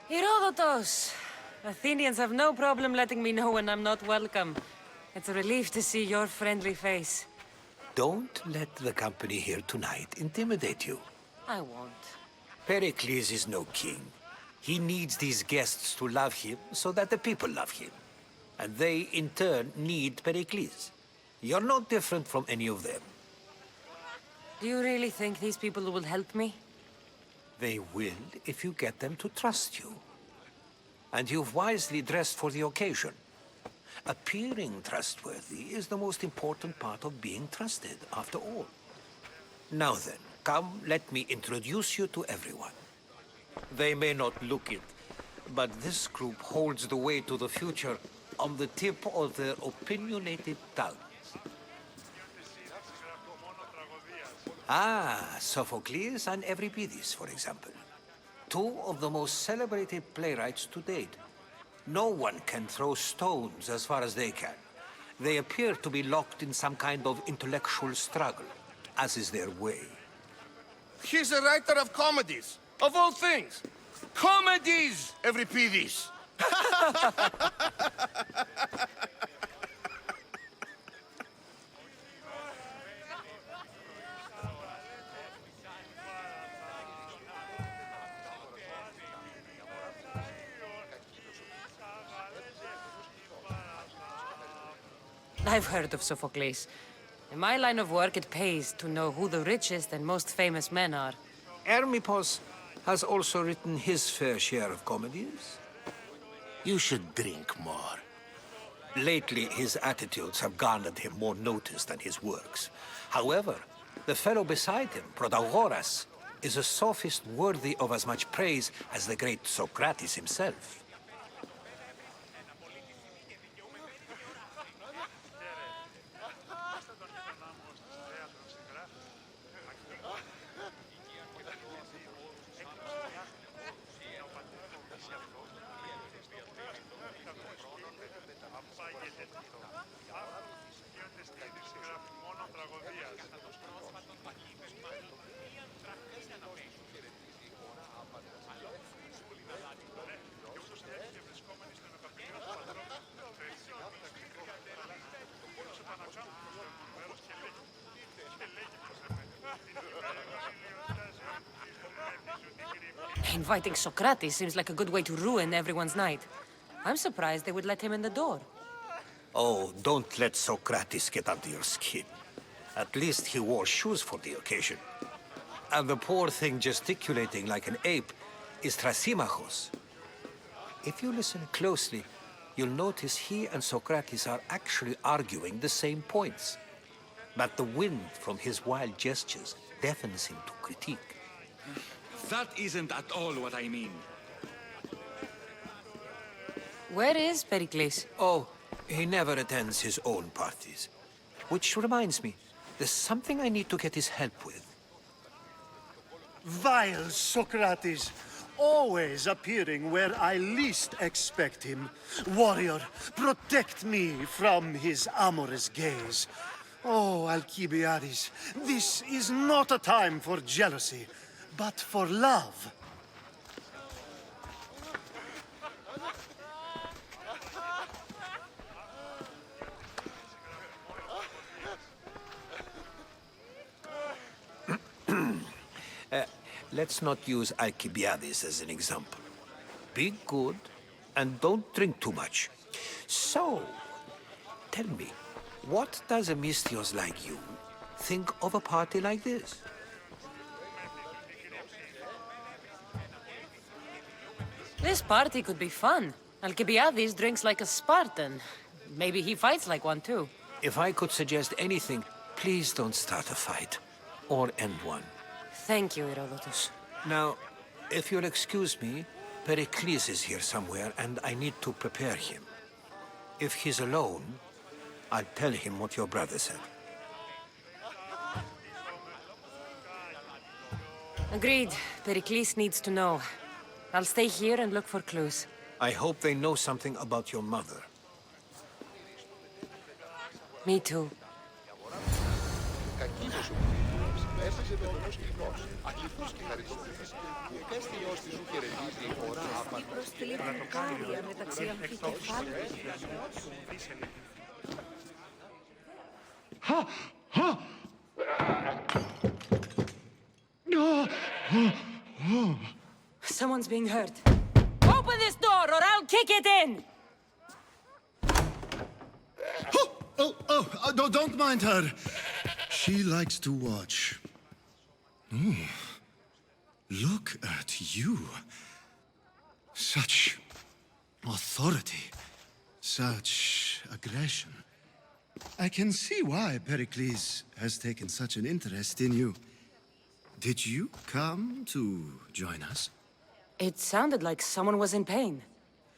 Herodotus! Athenians have no problem letting me know when I'm not welcome. It's a relief to see your friendly face. Don't let the company here tonight intimidate you. I won't. Pericles is no king. He needs these guests to love him so that the people love him. And they, in turn, need Pericles. You're no different from any of them. Do you really think these people will help me? They will if you get them to trust you. And you've wisely dressed for the occasion. Appearing trustworthy is the most important part of being trusted, after all. Now then, come, let me introduce you to everyone. They may not look it, but this group holds the way to the future on the tip of their opinionated tongues. Ah, Sophocles and Euripides, for example. Two of the most celebrated playwrights to date. No one can throw stones as far as they can. They appear to be locked in some kind of intellectual struggle, as is their way. He's a writer of comedies, of all things. Comedies, Euripides. I've heard of Sophocles. In my line of work, it pays to know who the richest and most famous men are. Hermippos has also written his fair share of comedies. You should drink more. Lately, his attitudes have garnered him more notice than his works. However, the fellow beside him, Protagoras, is a sophist worthy of as much praise as the great Socrates himself. Inviting Socrates seems like a good way to ruin everyone's night. I'm surprised they would let him in the door. Oh, don't let Socrates get under your skin. At least he wore shoes for the occasion. And the poor thing gesticulating like an ape is Thrasymachos. If you listen closely, you'll notice he and Socrates are actually arguing the same points. But the wind from his wild gestures deafens him to critique. That isn't at all what I mean. Where is Pericles? Oh, he never attends his own parties. Which reminds me, there's something I need to get his help with. Vile Socrates, always appearing where I least expect him. Warrior, protect me from his amorous gaze. Oh, Alcibiades, this is not a time for jealousy, but for love. Let's not use Alcibiades as an example. Be good and don't drink too much. So, tell me, what does a Misthios like you think of a party like this? This party could be fun. Alcibiades drinks like a Spartan. Maybe he fights like one too. If I could suggest anything, please don't start a fight. Or end one. Thank you, Herodotus. Now, if you'll excuse me, Pericles is here somewhere and I need to prepare him. If he's alone, I'll tell him what your brother said. Agreed. Pericles needs to know. I'll stay here and look for clues. I hope they know something about your mother. Me too. Έπαιζε βεβαιός κοινός, αληθούς και χαριτωμένος, που υπέστηλος της σου χαιρετίζει ώρα Προστιλικάρια μεταξύ αμφικεφάλου. Someone's being hurt. Open this door or I'll kick it in! Don't mind her. She likes to watch. Oh, look at you. Such authority. Such aggression. I can see why Pericles has taken such an interest in you. Did you come to join us? It sounded like someone was in pain.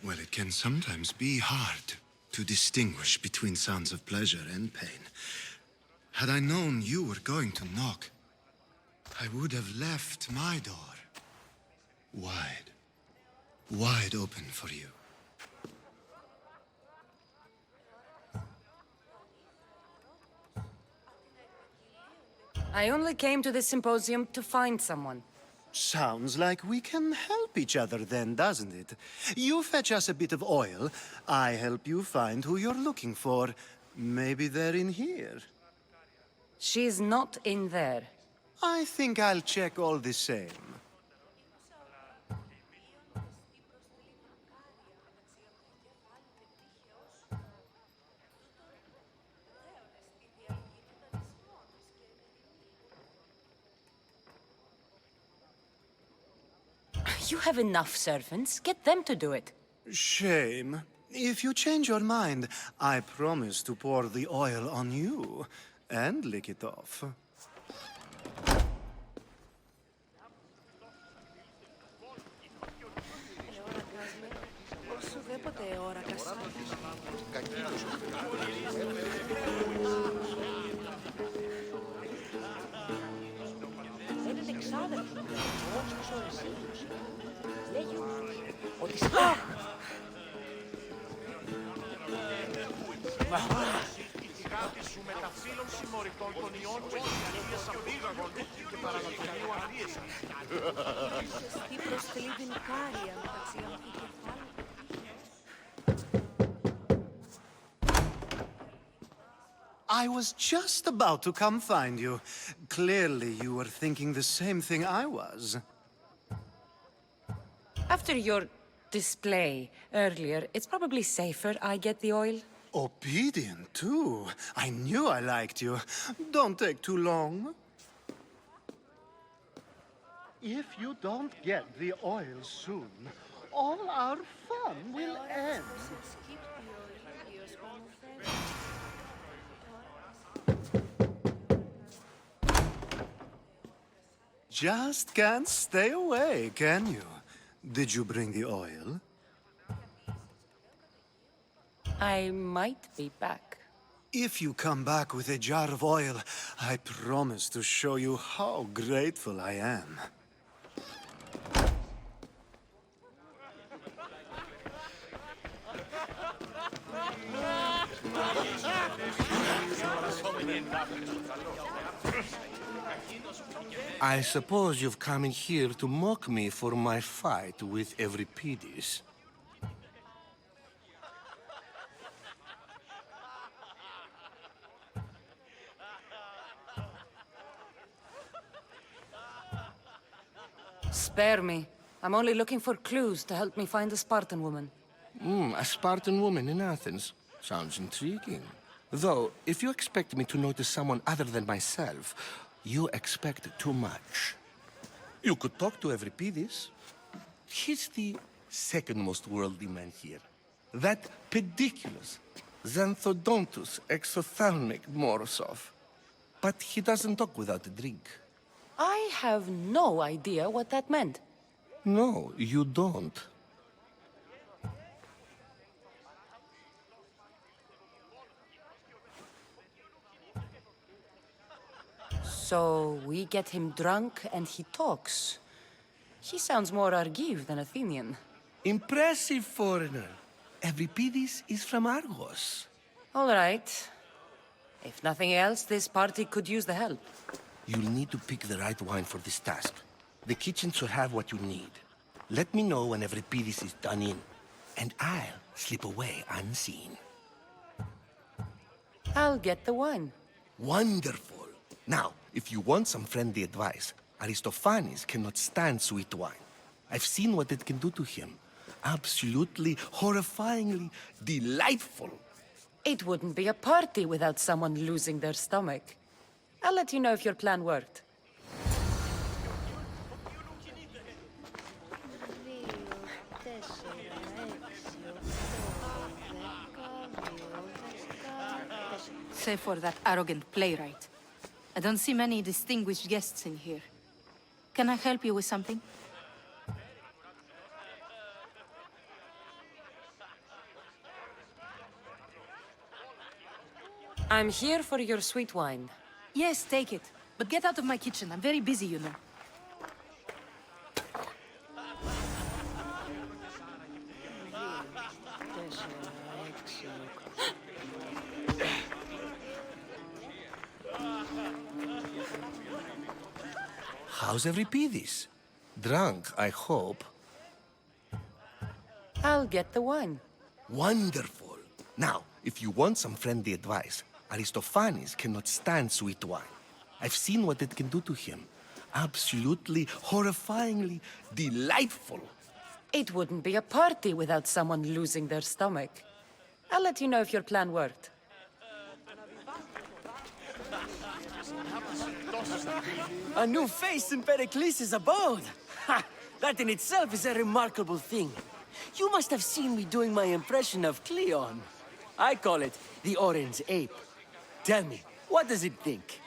Well, it can sometimes be hard to distinguish between sounds of pleasure and pain. Had I known you were going to knock, I would have left my door wide open for you. I only came to this symposium to find someone. Sounds like we can help each other then, doesn't it? You fetch us a bit of oil, I help you find who you're looking for. Maybe they're in here. She's not in there. I think I'll check all the same. You have enough servants. Get them to do it. Shame. If you change your mind, I promise to pour the oil on you and lick it off. Έναν εξάδελφο. Όσους ορισμίους. Λέγει ότι Η γάτη σου με τα φύλλων συμμοριτών των ιών που έχει απήγαγον και παρανατολίου αγρίεσαι. Τι προστελεί δημικάρια μεταξύ αμφικεφάλου. I was just about to come find you. Clearly you were thinking the same thing I was. After your display earlier, it's probably safer I get the oil. Obedient, too. I knew I liked you. Don't take too long. If you don't get the oil soon, all our fun will end. Just can't stay away, can you? Did you bring the oil? I might be back. If you come back with a jar of oil, I promise to show you how grateful I am. I suppose you've come in here to mock me for my fight with Euripides. Spare me. I'm only looking for clues to help me find the Spartan woman. A Spartan woman in Athens. Sounds intriguing. Though, if you expect me to notice someone other than myself, you expect too much. You could talk to Euripides. He's the second most worldly man here. That pediculous Xanthodontus exophthalmic Morosov. But he doesn't talk without a drink. I have no idea what that meant. No, you don't. So we get him drunk and he talks. He sounds more Argive than Athenian. Impressive foreigner. Euripides is from Argos. All right. If nothing else, this party could use the help. You'll need to pick the right wine for this task. The kitchen should have what you need. Let me know when Euripides is done in, and I'll slip away unseen. I'll get the wine. Wonderful. Now, if you want some friendly advice, Aristophanes cannot stand sweet wine. I've seen what it can do to him. Absolutely, horrifyingly delightful. It wouldn't be a party without someone losing their stomach. I'll let you know if your plan worked. Save for that arrogant playwright. I don't see many distinguished guests in here. Can I help you with something? I'm here for your sweet wine. Yes, take it. But get out of my kitchen. I'm very busy, you know. How's Euripides? Drunk, I hope. I'll get the wine. Wonderful. Now, if you want some friendly advice, Aristophanes cannot stand sweet wine. I've seen what it can do to him. Absolutely, horrifyingly delightful. It wouldn't be a party without someone losing their stomach. I'll let you know if your plan worked. A new face in Pericles' abode! Ha! That in itself is a remarkable thing. You must have seen me doing my impression of Cleon. I call it the Orange Ape. Tell me, what does it think?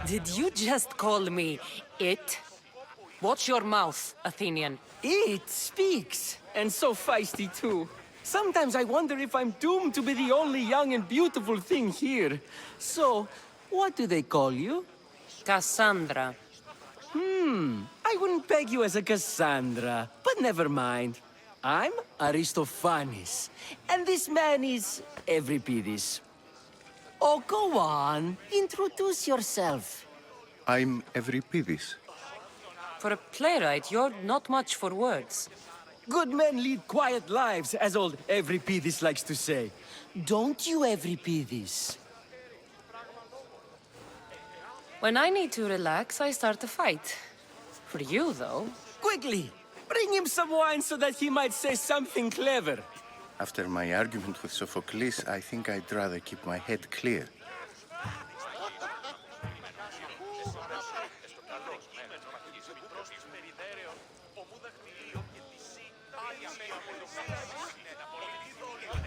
Did you just call me it? Watch your mouth, Athenian. It speaks, and so feisty too. Sometimes I wonder if I'm doomed to be the only young and beautiful thing here. So, what do they call you? Cassandra. I wouldn't peg you as a Cassandra, but never mind. I'm Aristophanes, and this man is Euripides. Oh, go on. Introduce yourself. I'm Euripides. For a playwright, you're not much for words. Good men lead quiet lives, as old Euripidis likes to say. Don't you, Euripidis? When I need to relax, I start a fight. For you, though. Quickly! Bring him some wine so that he might say something clever. After my argument with Sophocles, I think I'd rather keep my head clear.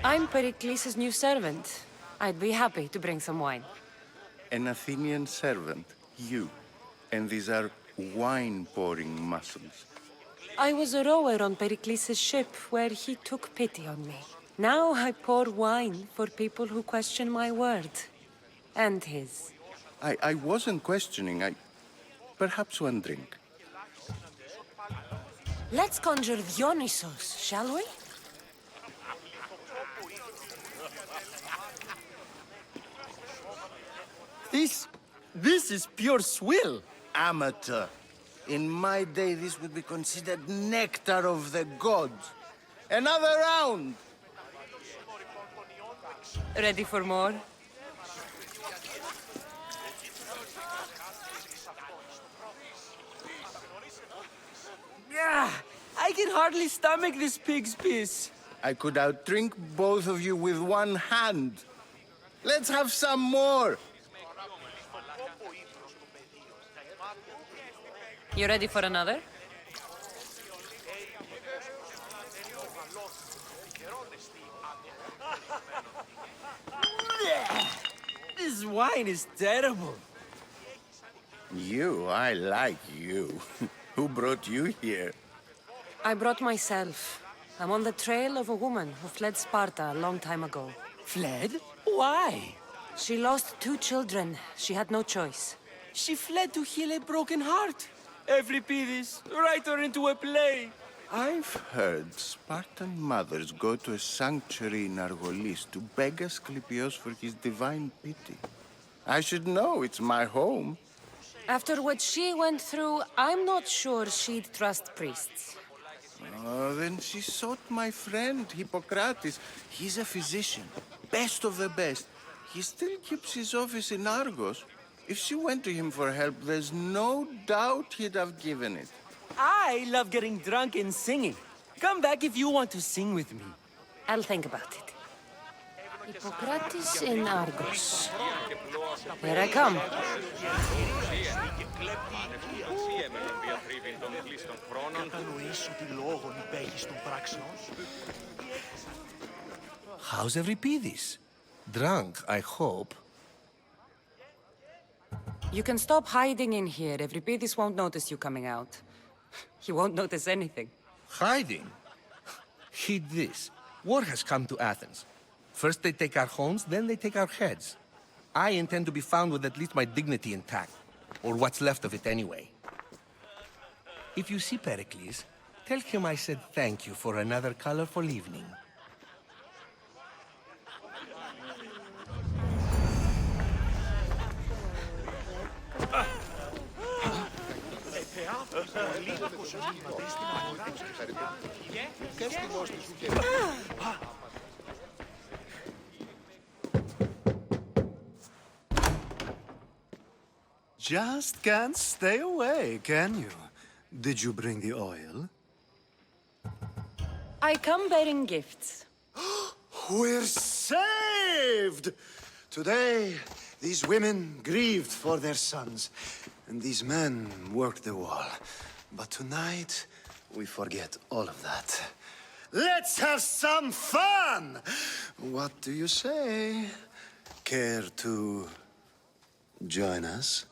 I'm Pericles' new servant. I'd be happy to bring some wine. An Athenian servant, you. And these are wine-pouring muscles. I was a rower on Pericles' ship where he took pity on me. Now I pour wine for people who question my word. And his. I wasn't questioning. Perhaps one drink. Let's conjure Dionysos, shall we? This is pure swill. Amateur. In my day, this would be considered nectar of the gods. Another round! Ready for more? Yeah, I can hardly stomach this pig's piss. I could outdrink both of you with one hand. Let's have some more! You ready for another? This wine is terrible. I like you. Who brought you here? I brought myself. I'm on the trail of a woman who fled Sparta a long time ago. Fled? Why? She lost 2 children. She had no choice. She fled to heal a broken heart. Euripidis, write her into a play. I've heard Spartan mothers go to a sanctuary in Argolis to beg Asclepios for his divine pity. I should know, it's my home. After what she went through, I'm not sure she'd trust priests. Oh, then she sought my friend, Hippocrates. He's a physician, best of the best. He still keeps his office in Argos. If she went to him for help, there's no doubt he'd have given it. I love getting drunk and singing. Come back if you want to sing with me. I'll think about it. Hippocrates in Argos. Here I come. How's Euripidis? Drunk, I hope. You can stop hiding in here. Euripidis won't notice you coming out. He won't notice anything. Hiding? Heed this. War has come to Athens. First they take our homes, then they take our heads. I intend to be found with at least my dignity intact. Or what's left of it anyway. If you see Pericles, tell him I said thank you for another colorful evening. Just can't stay away, can you? Did you bring the oil? I come bearing gifts. We're saved! Today, these women grieved for their sons, and these men worked the wall. But tonight, we forget all of that. Let's have some fun! What do you say? Care to join us?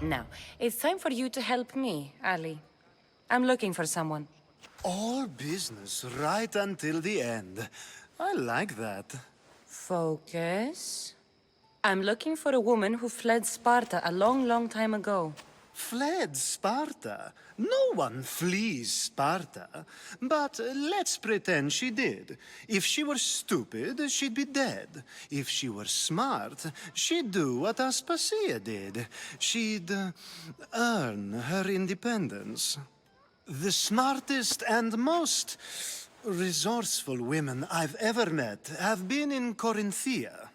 Now, it's time for you to help me, Ali. I'm looking for someone. All business right until the end. I like that. Focus. I'm looking for a woman who fled Sparta a long, long time ago. fled Sparta. No one flees Sparta. But let's pretend she did. If she were stupid, she'd be dead. If she were smart, she'd do what Aspasia did. She'd earn her independence. The smartest and most resourceful women I've ever met have been in Corinthia.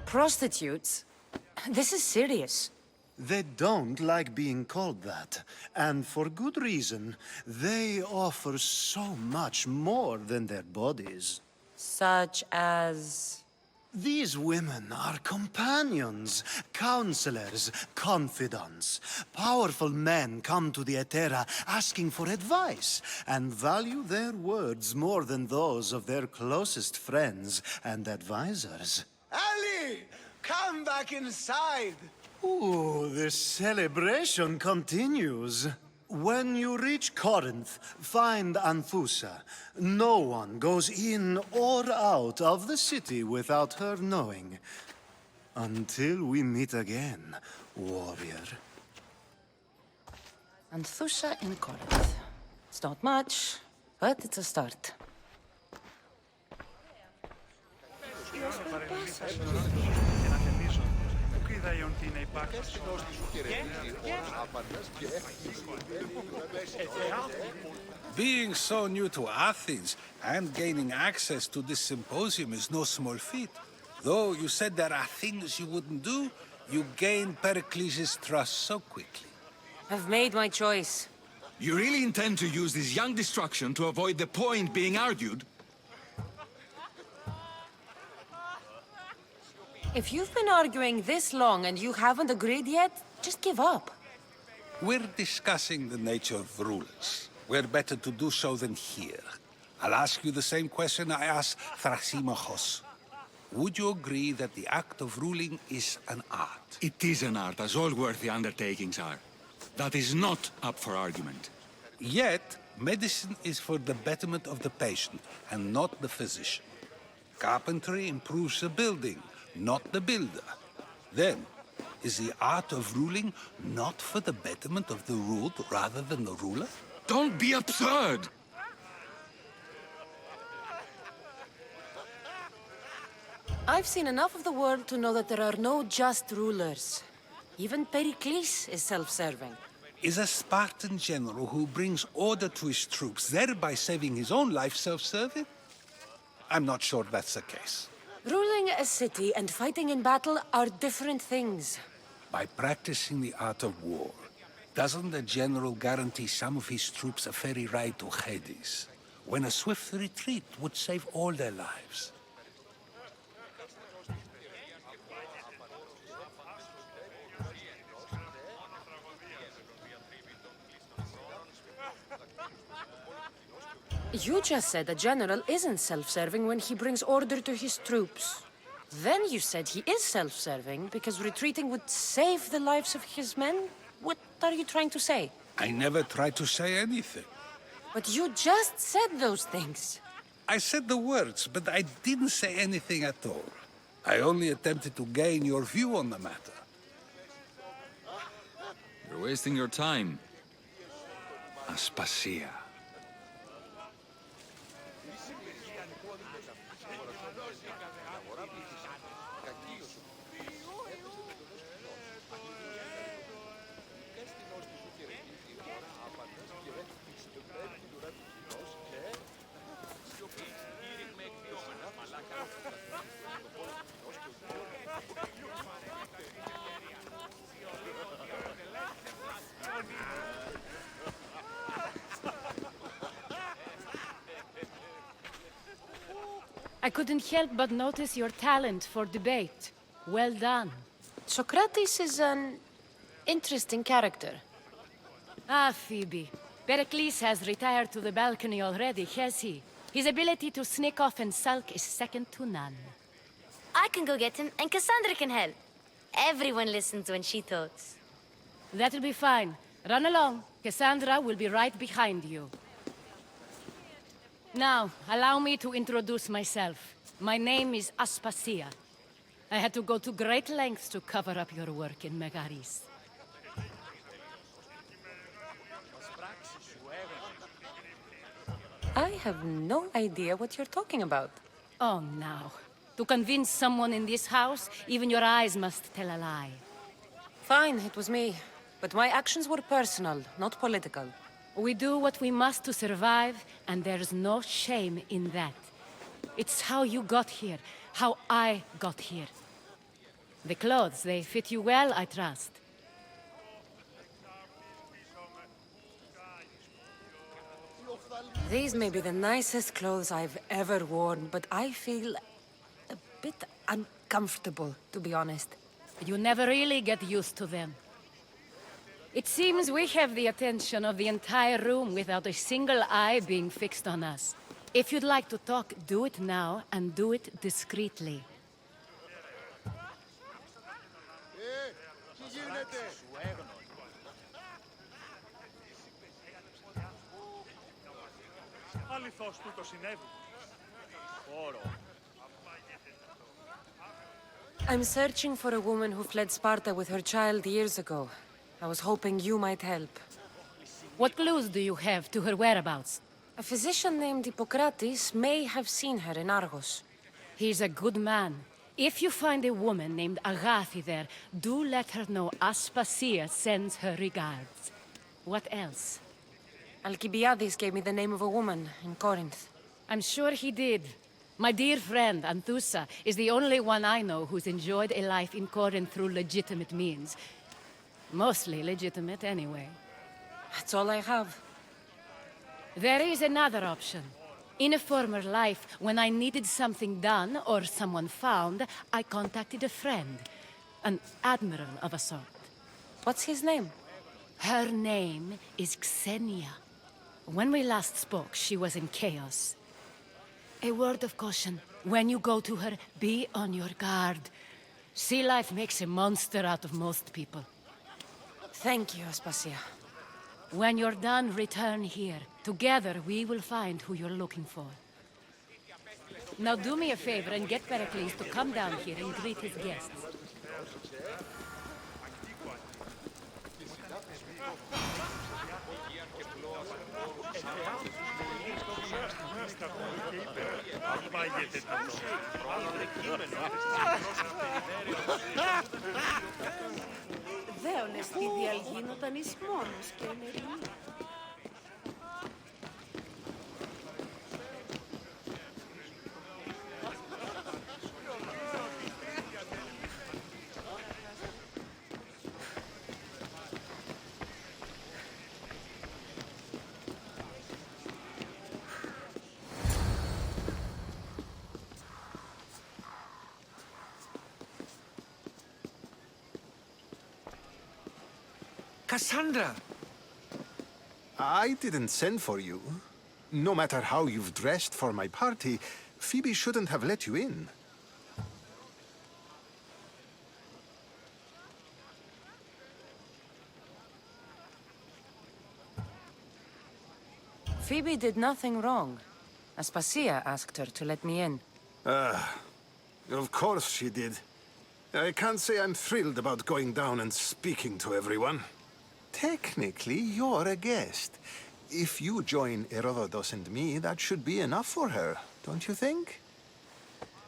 Prostitutes? This is serious. They don't like being called that, and for good reason. They offer so much more than their bodies. Such as... These women are companions, counselors, confidants. Powerful men come to the Etera asking for advice, and value their words more than those of their closest friends and advisors. Ali! Come back inside! Ooh, the celebration continues. When you reach Corinth, find Anfusa. No one goes in or out of the city without her knowing. Until we meet again, warrior. Anfusa in Corinth. It's not much, but it's a start. Being so new to Athens and gaining access to this symposium is no small feat. Though you said there are things you wouldn't do, you gain Pericles' trust so quickly. I've made my choice. You really intend to use this young destruction to avoid the point being argued? If you've been arguing this long and you haven't agreed yet, just give up. We're discussing the nature of rulers. Where better to do so than here? I'll ask you the same question I asked Thrasymachos. Would you agree that the act of ruling is an art? It is an art, as all worthy undertakings are. That is not up for argument. Yet, medicine is for the betterment of the patient, and not the physician. Carpentry improves the building, not the builder. Then, is the art of ruling not for the betterment of the ruled rather than the ruler? Don't be absurd! I've seen enough of the world to know that there are no just rulers. Even Pericles is self-serving. Is a Spartan general who brings order to his troops, thereby saving his own life, self-serving? I'm not sure that's the case. Ruling a city and fighting in battle are different things. By practicing the art of war, doesn't the general guarantee some of his troops a ferry ride to Hades, when a swift retreat would save all their lives? You just said a general isn't self-serving when he brings order to his troops. Then you said he is self-serving because retreating would save the lives of his men? What are you trying to say? I never tried to say anything. But you just said those things. I said the words, but I didn't say anything at all. I only attempted to gain your view on the matter. You're wasting your time. Aspasia. I couldn't help but notice your talent for debate. Well done. Socrates is an interesting character. Ah, Phoebe. Pericles has retired to the balcony already, has he? His ability to sneak off and sulk is second to none. I can go get him, and Cassandra can help. Everyone listens when she talks. That'll be fine. Run along. Cassandra will be right behind you. Now, allow me to introduce myself. My name is Aspasia. I had to go to great lengths to cover up your work in Megaris. I have no idea what you're talking about. Oh, now. To convince someone in this house, even your eyes must tell a lie. Fine, it was me. But my actions were personal, not political. We do what we must to survive, and there's no shame in that. It's how you got here, how I got here. The clothes, they fit you well, I trust. These may be the nicest clothes I've ever worn, but I feel a bit uncomfortable, to be honest. You never really get used to them. It seems we have the attention of the entire room without a single eye being fixed on us. If you'd like to talk, do it now, and do it discreetly. I'm searching for a woman who fled Sparta with her child years ago. I was hoping you might help. What clues do you have to her whereabouts? A physician named Hippocrates may have seen her in Argos. He's a good man. If you find a woman named Agathi there, do let her know Aspasia sends her regards. What else? Alcibiades gave me the name of a woman in Corinth. I'm sure he did. My dear friend, Anthusa, is the only one I know who's enjoyed a life in Corinth through legitimate means. Mostly legitimate, anyway. That's all I have. There is another option. In a former life, when I needed something done or someone found, I contacted a friend. An admiral of a sort. What's his name? Her name is Xenia. When we last spoke, she was in chaos. A word of caution. When you go to her, be on your guard. Sea life makes a monster out of most people. Thank you, Aspasia. When you're done, return here. Together, we will find who you're looking for. Now do me a favor and get Pericles to come down here and greet his guests. Δέονες τι διαλγίνονταν εις μόνος και ενερινή. Cassandra! I didn't send for you. No matter how you've dressed for my party, Phoebe shouldn't have let you in. Phoebe did nothing wrong. Aspasia asked her to let me in. Of course she did. I can't say I'm thrilled about going down and speaking to everyone. Technically, you're a guest. If you join Herodotus and me, that should be enough for her, don't you think?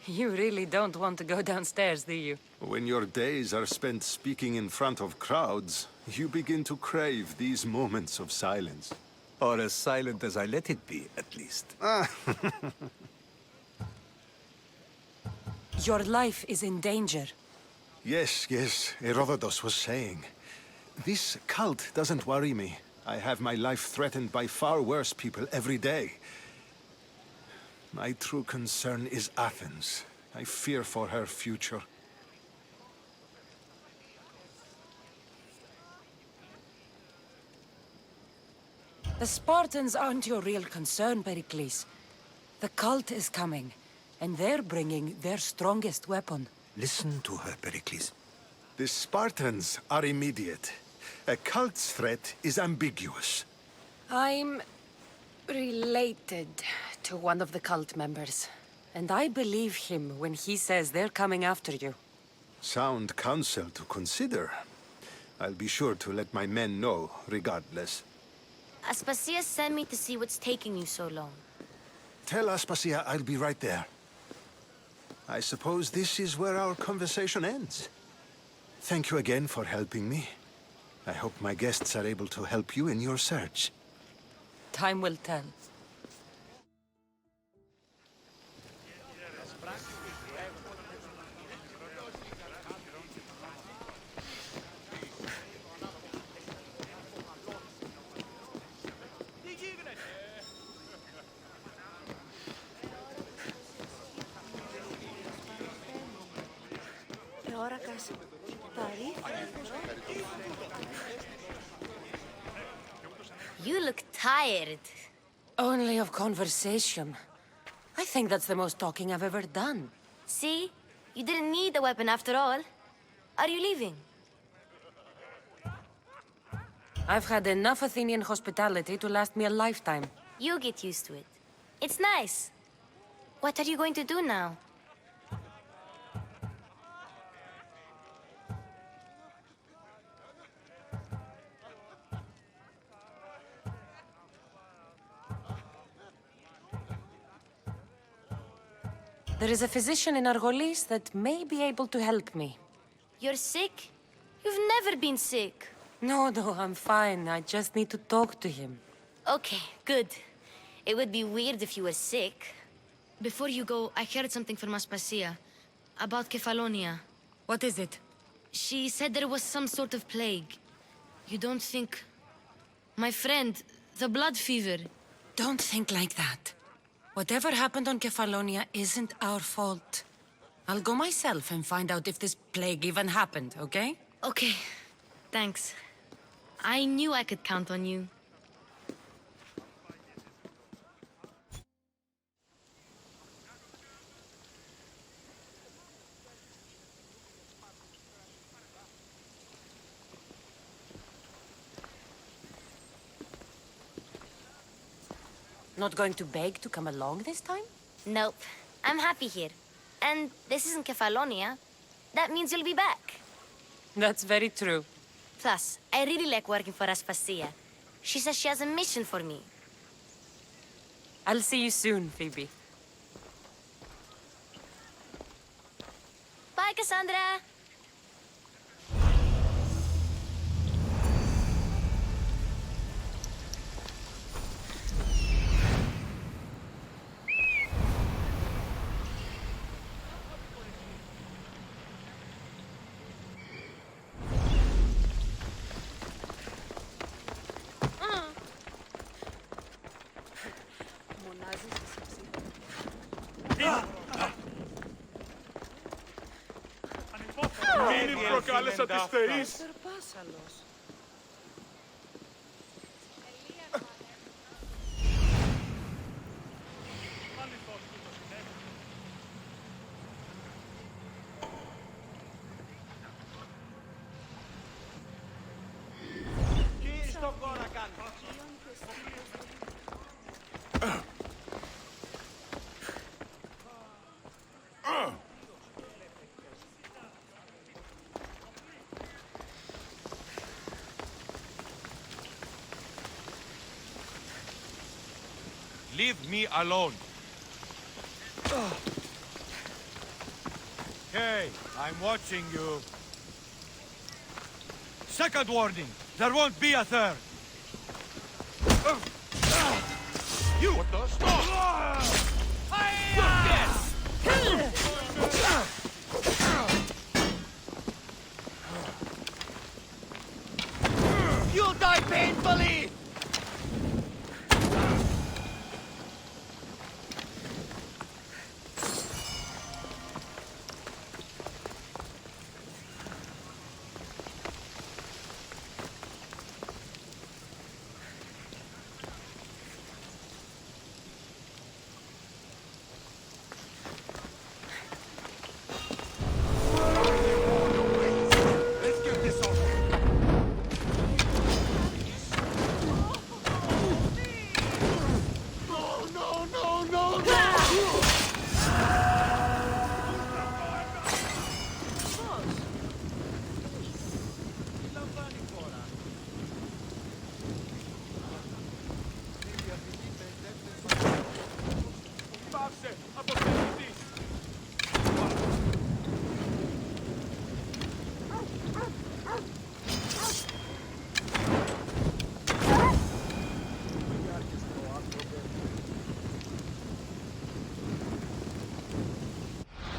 You really don't want to go downstairs, do you? When your days are spent speaking in front of crowds, you begin to crave these moments of silence. Or as silent as I let it be, at least. Your life is in danger. Yes, Herodotus was saying. This cult doesn't worry me. I have my life threatened by far worse people every day. My true concern is Athens. I fear for her future. The Spartans aren't your real concern, Pericles. The cult is coming, and they're bringing their strongest weapon. Listen to her, Pericles. The Spartans are immediate. A cult's threat is ambiguous. I'm related to one of the cult members. And I believe him when he says they're coming after you. Sound counsel to consider. I'll be sure to let my men know, regardless. Aspasia sent me to see what's taking you so long. Tell Aspasia I'll be right there. I suppose this is where our conversation ends. Thank you again for helping me. I hope my guests are able to help you in your search. Time will tell. You look tired. Only of conversation. I think that's the most talking I've ever done. See? You didn't need the weapon after all. Are you leaving? I've had enough Athenian hospitality to last me a lifetime. You'll get used to it. It's nice. What are you going to do now? There is a physician in Argolis that may be able to help me. You're sick? You've never been sick. No, I'm fine. I just need to talk to him. Okay, good. It would be weird if you were sick. Before you go, I heard something from Aspasia. About Kefalonia. What is it? She said there was some sort of plague. You don't think... My friend, the blood fever. Don't think like that. Whatever happened on Kefalonia isn't our fault. I'll go myself and find out if this plague even happened, okay? Okay. Thanks. I knew I could count on you. Not going to beg to come along this time? Nope. I'm happy here. And this isn't Kefalonia. That means you'll be back. That's very true. Plus, I really like working for Aspasia. She says she has a mission for me. I'll see you soon, Phoebe. Bye, Cassandra! Μην προκάλεσα τις θεείς. Τι στον κόρα κάνεις? Leave me alone. Hey, I'm watching you. Second warning, there won't be a third. You! What the? Stop!